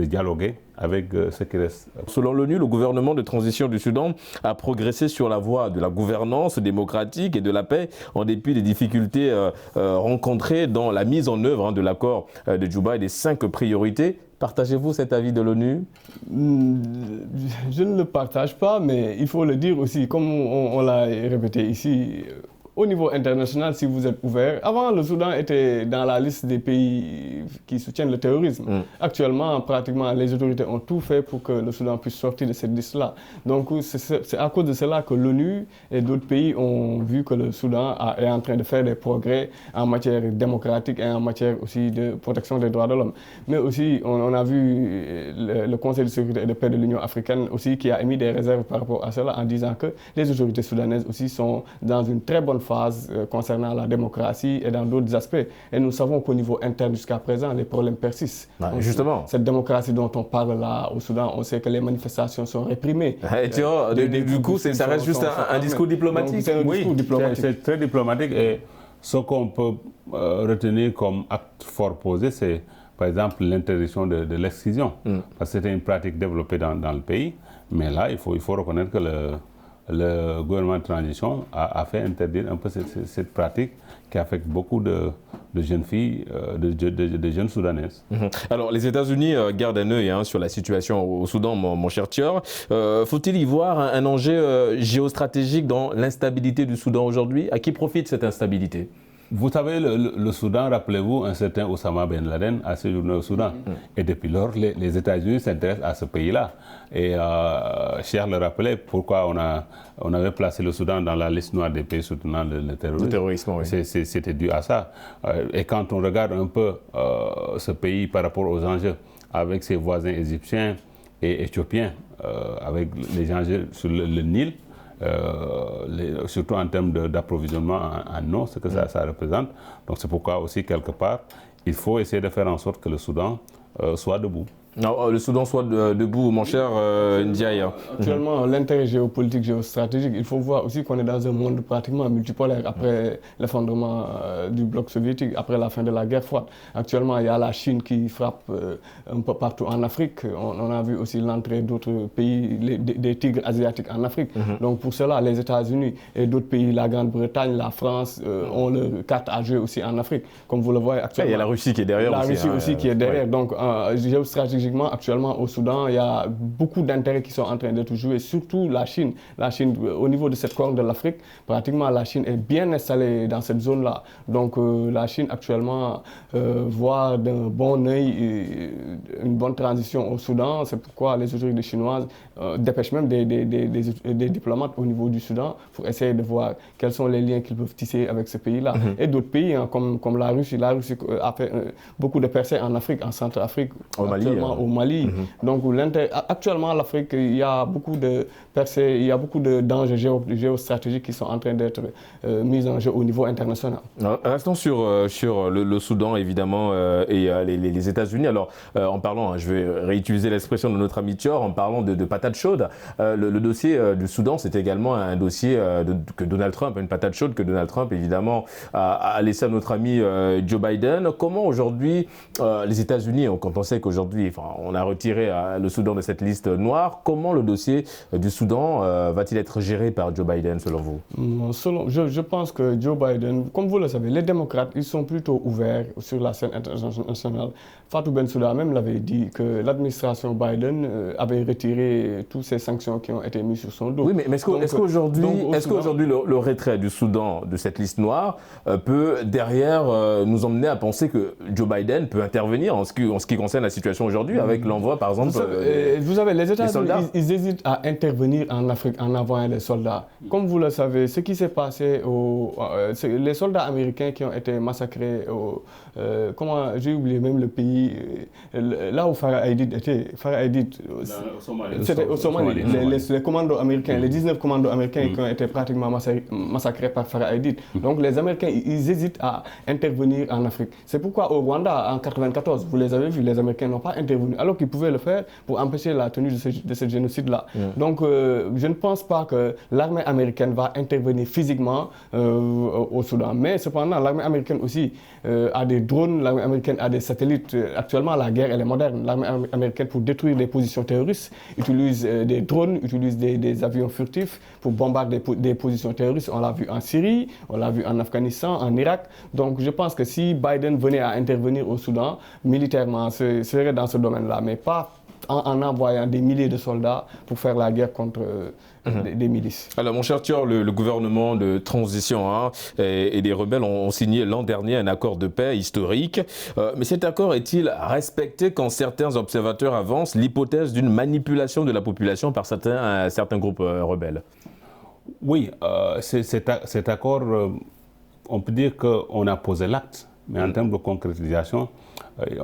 Speaker 2: dialoguer avec ce qui reste.
Speaker 1: Selon l'ONU, le gouvernement de transition du Soudan a progressé sur la voie de la gouvernance démocratique et de la paix en dépit des difficultés rencontrées dans la mise en œuvre de l'accord de Djouba et des 5 priorités. Partagez-vous cet avis de l'ONU?
Speaker 3: Je ne le partage pas, mais il faut le dire aussi, comme on l'a répété ici. Au niveau international, si vous êtes ouvert, avant le Soudan était dans la liste des pays qui soutiennent le terrorisme. Actuellement, pratiquement, les autorités ont tout fait pour que le Soudan puisse sortir de cette liste-là. Donc c'est à cause de cela que l'ONU et d'autres pays ont vu que le Soudan est en train de faire des progrès en matière démocratique et en matière aussi de protection des droits de l'homme. Mais aussi, on a vu le Conseil de sécurité et de paix de l'Union africaine aussi qui a émis des réserves par rapport à cela en disant que les autorités soudanaises aussi sont dans une très bonne phase concernant la démocratie et dans d'autres aspects. Et nous savons qu'au niveau interne jusqu'à présent, les problèmes persistent.
Speaker 1: Donc, justement.
Speaker 3: Cette démocratie dont on parle là au Soudan, on sait que les manifestations sont réprimées.
Speaker 1: Du coup, ça reste juste un discours diplomatique.
Speaker 3: C'est un discours diplomatique.
Speaker 2: C'est très diplomatique et ce qu'on peut retenir comme acte fort posé, c'est par exemple l'interdiction de l'excision. Parce que c'était une pratique développée dans le pays. Mais là, il faut reconnaître que le gouvernement de transition a fait interdire un peu cette pratique qui affecte beaucoup de jeunes filles, de jeunes Soudanaises.
Speaker 1: Alors, les États-Unis gardent un œil sur la situation au Soudan, mon cher Thior. Faut-il y voir un enjeu géostratégique dans l'instabilité du Soudan aujourd'hui? À qui profite cette instabilité?
Speaker 2: Vous savez, le Soudan, rappelez-vous, un certain Osama Ben Laden a séjourné au Soudan. Et depuis lors, les États-Unis s'intéressent à ce pays-là. Et Cher le rappelait pourquoi on avait placé le Soudan dans la liste noire des pays soutenant le terrorisme.
Speaker 1: Le terrorisme, oui.
Speaker 2: C'était dû à ça. Et quand on regarde un peu ce pays par rapport aux enjeux avec ses voisins égyptiens et éthiopiens, avec les enjeux sur le Nil, surtout en termes d'approvisionnement en eau, ce que ça représente. Donc c'est pourquoi aussi, quelque part, il faut essayer de faire en sorte que le Soudan soit debout.
Speaker 1: Non, le Soudan soit debout, mon cher Ndiaye.
Speaker 3: Actuellement, l'intérêt géopolitique, géostratégique, il faut voir aussi qu'on est dans un monde pratiquement multipolaire après l'effondrement du bloc soviétique, après la fin de la guerre froide. Actuellement, il y a la Chine qui frappe un peu partout en Afrique. On a vu aussi l'entrée d'autres pays, des tigres asiatiques en Afrique. Donc pour cela, les États-Unis et d'autres pays, la Grande-Bretagne, la France, ont leur carte à jouer aussi en Afrique. Comme vous le voyez actuellement.
Speaker 1: Il y a la Russie qui est derrière aussi.
Speaker 3: La Russie aussi qui est derrière. Donc géostratégiquement, actuellement au Soudan, il y a beaucoup d'intérêts qui sont en train d'être joués, surtout la Chine. La Chine, au niveau de cette corne de l'Afrique, pratiquement la Chine est bien installée dans cette zone-là. Donc la Chine actuellement voit d'un bon œil une bonne transition au Soudan. C'est pourquoi les autorités chinoises dépêchent même des diplomates au niveau du Soudan pour essayer de voir quels sont les liens qu'ils peuvent tisser avec ce pays-là. Et d'autres pays, hein, comme la Russie. La Russie a fait beaucoup de percées en Afrique, en Centrafrique, au Mali. Donc actuellement, l'Afrique, il y a beaucoup de percées, il y a beaucoup de dangers géostratégiques qui sont en train d'être mis en jeu au niveau international.
Speaker 1: Alors, restons sur le Soudan, évidemment, et les États-Unis. Alors, en parlant, je vais réutiliser l'expression de notre ami Thior, en parlant de patate chaude, le dossier du Soudan, c'est également un dossier que Donald Trump, une patate chaude que Donald Trump, évidemment, a laissé à notre ami Joe Biden. Comment aujourd'hui, les États-Unis, quand on sait qu'aujourd'hui, on a retiré le Soudan de cette liste noire, comment le dossier du Soudan va-t-il être géré par Joe Biden, selon vous?
Speaker 3: Je pense que Joe Biden, comme vous le savez, les démocrates, ils sont plutôt ouverts sur la scène internationale. Fatou Bensouda même l'avait dit que l'administration Biden avait retiré toutes ces sanctions qui ont été mises sur son dos.
Speaker 1: Oui, mais est-ce qu'aujourd'hui le retrait du Soudan de cette liste noire peut derrière nous emmener à penser que Joe Biden peut intervenir en ce qui concerne la situation aujourd'hui avec l'envoi, par exemple,
Speaker 3: vous savez, les États-Unis, ils hésitent à intervenir en Afrique en envoyant des soldats. Comme vous le savez, ce qui s'est passé, les soldats américains qui ont été massacrés, j'ai oublié même le pays, là où Farah Aidid était. Farah Aidid, c'était au Somalie. Les commandos américains, les 19 commandos américains qui ont été pratiquement massacrés par Farah Aidid. Donc les Américains, ils hésitent à intervenir en Afrique. C'est pourquoi au Rwanda, en 1994, vous les avez vus, les Américains n'ont pas intervenu, alors qu'ils pouvaient le faire pour empêcher la tenue de ce génocide-là. Donc je ne pense pas que l'armée américaine va intervenir physiquement au Soudan. Mais cependant, l'armée américaine aussi a des drones, l'armée américaine a des satellites. Actuellement, la guerre, elle est moderne. L'armée américaine, pour détruire des positions terroristes, utilise des drones, utilise des avions furtifs pour bombarder des positions terroristes. On l'a vu en Syrie, on l'a vu en Afghanistan, en Irak. Donc je pense que si Biden venait à intervenir au Soudan, militairement, ce serait dans ce domaine-là, mais pas en envoyant des milliers de soldats pour faire la guerre contre des milices.
Speaker 1: Alors mon cher Thior, le gouvernement de transition et les rebelles ont signé l'an dernier un accord de paix historique. Mais cet accord est-il respecté quand certains observateurs avancent l'hypothèse d'une manipulation de la population par certains groupes rebelles?
Speaker 2: Oui, cet accord, on peut dire qu'on a posé l'acte, mais en termes de concrétisation,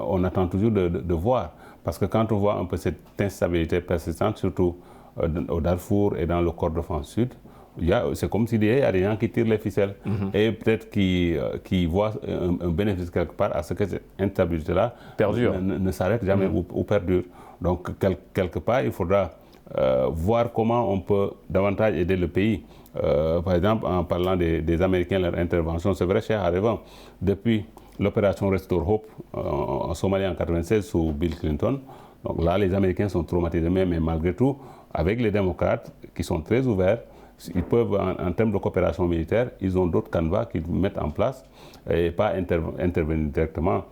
Speaker 2: on attend toujours de voir. Parce que quand on voit un peu cette instabilité persistante, surtout au Darfour et dans le Kordofan Sud, c'est comme s'il y a des gens qui tirent les ficelles et peut-être qui voient un bénéfice quelque part à ce que cette instabilité-là ne s'arrête jamais ou perdure. Donc quelque part, il faudra voir comment on peut davantage aider le pays. Par exemple, en parlant des Américains, leur intervention, c'est vrai, cher Arrivant, depuis l'opération Restore Hope en Somalie en 1996 sous Bill Clinton. Donc là, les Américains sont traumatisés, mais malgré tout, avec les démocrates qui sont très ouverts, ils peuvent, en termes de coopération militaire, ils ont d'autres canevas qu'ils mettent en place et pas intervenir directement.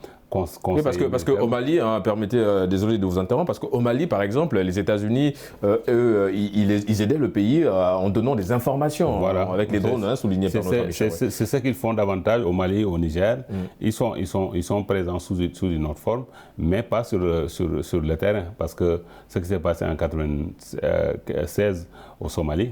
Speaker 1: Oui, parce qu'au Mali, permettez, désolé de vous interrompre, parce qu'au Mali, par exemple, les États-Unis, eux, ils aidaient le pays en donnant des informations, avec les drones soulignés par notre Michel.
Speaker 2: C'est ce qu'ils font davantage au Mali, au Niger. Ils sont présents sous une autre forme, mais pas sur le terrain, parce que ce qui s'est passé en 1996 au Somalie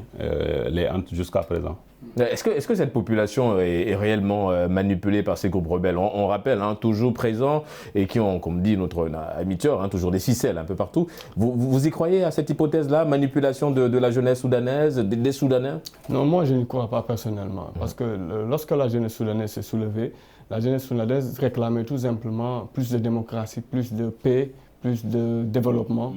Speaker 2: les hante jusqu'à présent.
Speaker 1: Est-ce que cette population est réellement manipulée par ces groupes rebelles? On rappelle, toujours présents et qui ont, comme dit notre ami Thior, toujours des ficelles un peu partout. Vous y croyez à cette hypothèse-là, manipulation de la jeunesse soudanaise, des Soudanais?
Speaker 3: Non, moi je n'y crois pas personnellement. Parce que lorsque la jeunesse soudanaise s'est soulevée, la jeunesse soudanaise réclamait tout simplement plus de démocratie, plus de paix, plus de développement,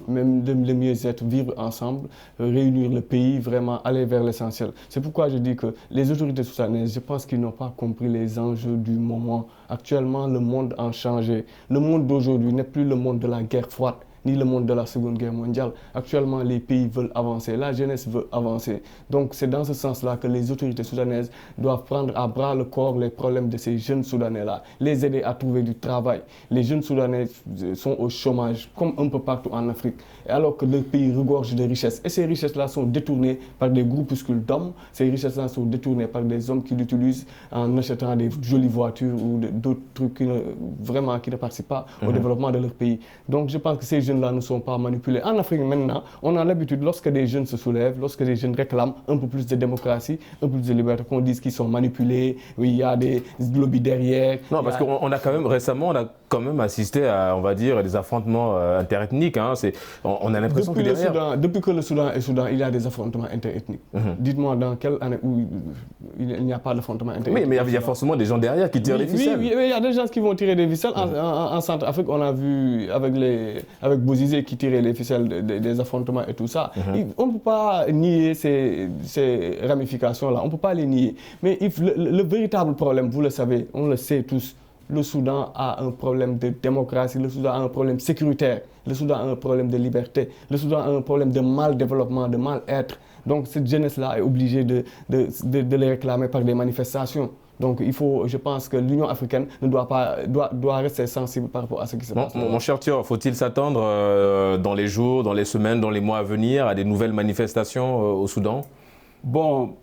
Speaker 3: même de mieux-être, vivre ensemble, réunir le pays, vraiment aller vers l'essentiel. C'est pourquoi je dis que les autorités soudanaises, je pense qu'ils n'ont pas compris les enjeux du moment. Actuellement, le monde a changé. Le monde d'aujourd'hui n'est plus le monde de la guerre froide, ni le monde de la Seconde Guerre mondiale. Actuellement, les pays veulent avancer, la jeunesse veut avancer. Donc c'est dans ce sens-là que les autorités soudanaises doivent prendre à bras le corps les problèmes de ces jeunes Soudanais-là, les aider à trouver du travail. Les jeunes Soudanais sont au chômage, comme un peu partout en Afrique, alors que le pays regorge de richesses. Et ces richesses-là sont détournées par des groupuscules d'hommes, ces richesses-là sont détournées par des hommes qui l'utilisent en achetant des jolies voitures ou d'autres trucs qui ne participent pas au développement de leur pays. Donc je pense que ces jeunes là ne sont pas manipulés. En Afrique maintenant, on a l'habitude, lorsque des jeunes se soulèvent, lorsque des jeunes réclament un peu plus de démocratie, un peu plus de liberté, qu'on dise qu'ils sont manipulés, oui, il y a des lobbies derrière.
Speaker 1: Non, parce qu'on a quand même, récemment, on a quand même assisté à, on va dire, des affrontements interethniques. Hein. On a l'impression que derrière...
Speaker 3: Depuis que le Soudan est Soudan, il y a des affrontements interethniques. Dites-moi dans quelle année où il n'y a pas d'affrontement interethnique.
Speaker 1: Oui, mais il y a forcément des gens derrière qui tirent les ficelles.
Speaker 3: Oui, il y a des gens qui vont tirer des ficelles. En Centrafrique, on a vu avec Bozizé qui tirait les ficelles des affrontements et tout ça. On ne peut pas nier ces ramifications-là, on ne peut pas les nier. Mais le véritable problème, vous le savez, on le sait tous, le Soudan a un problème de démocratie, le Soudan a un problème sécuritaire, le Soudan a un problème de liberté, le Soudan a un problème de mal-développement, de mal-être. Donc cette jeunesse-là est obligée de les réclamer par des manifestations. Donc je pense que l'Union africaine doit rester sensible par rapport à ce qui se passe.
Speaker 1: Mon cher Thior, faut-il s'attendre dans les jours, dans les semaines, dans les mois à venir à des nouvelles manifestations au Soudan?
Speaker 2: Bon,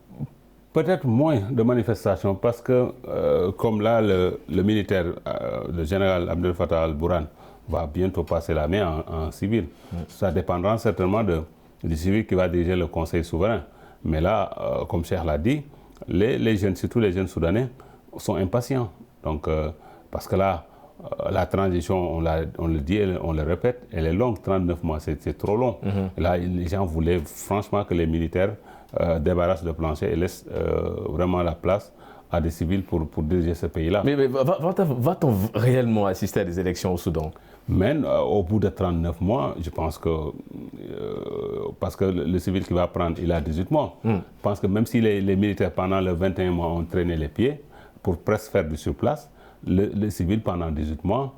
Speaker 2: peut-être moins de manifestations parce que comme là, le militaire, le général Abdel Fattah al-Burhan va bientôt passer la main en civil. Ça dépendra certainement du civil qui va diriger le Conseil souverain. Mais là, comme Cheikh l'a dit, les jeunes, surtout les jeunes Soudanais, sont impatients. Donc, parce que là, la transition, on le dit, on le répète, elle est longue, 39 mois, c'est trop long. Là, les gens voulaient franchement que les militaires débarrassent le plancher et laissent vraiment la place à des civils pour diriger ce pays-là.
Speaker 1: Mais va-t-on réellement assister à des élections au Soudan?
Speaker 2: Mais au bout de 39 mois, je pense que, parce que le civil qui va prendre, il a 18 mois. Je pense que même si les militaires pendant les 21 mois ont traîné les pieds pour presque faire du surplace, le civil pendant 18 mois,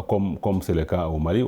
Speaker 2: comme c'est le cas au Mali,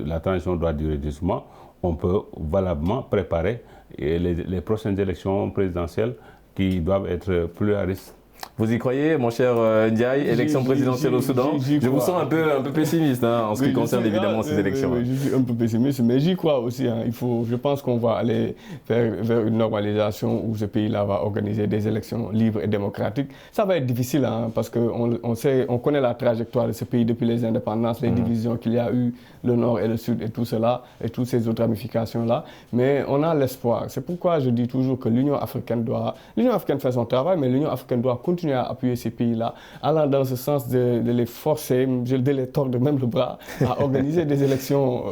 Speaker 2: la transition doit durer 18 mois, on peut valablement préparer les prochaines élections présidentielles qui doivent être plus à risque.
Speaker 1: Vous y croyez, mon cher Ndiaye, élection présidentielle au Soudan? Je vous sens un peu pessimiste en ce qui concerne évidemment ces élections.
Speaker 3: Oui, je suis un peu pessimiste, mais j'y crois aussi. Hein. Je pense qu'on va aller vers une normalisation où ce pays-là va organiser des élections libres et démocratiques. Ça va être difficile hein, parce qu'on connaît la trajectoire de ce pays depuis les indépendances, les divisions qu'il y a eu, le Nord et le Sud et tout cela, et toutes ces autres ramifications-là. Mais on a l'espoir. C'est pourquoi je dis toujours que l'Union africaine fait son travail, mais l'Union africaine doit continuer à appuyer ces pays-là, allant dans ce sens de les forcer, de les tordre même le bras, à organiser des élections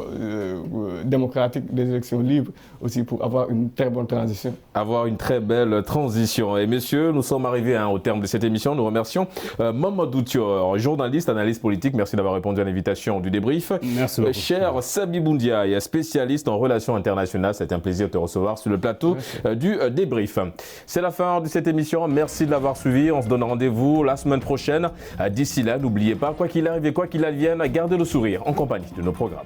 Speaker 3: démocratiques, des élections libres aussi pour avoir une très bonne transition.
Speaker 1: Avoir une très belle transition. Et messieurs, nous sommes arrivés au terme de cette émission. Nous remercions Mamadou Thior, journaliste, analyste politique. Merci d'avoir répondu à l'invitation du débrief.
Speaker 2: Merci beaucoup.
Speaker 1: Cher Sabibou Ndiaye, spécialiste en relations internationales, c'est un plaisir de te recevoir sur le plateau du débrief. C'est la fin de cette émission. Merci de l'avoir suivi. On se donne rendez-vous la semaine prochaine. D'ici là, n'oubliez pas, quoi qu'il arrive et quoi qu'il advienne, gardez le sourire en compagnie de nos programmes.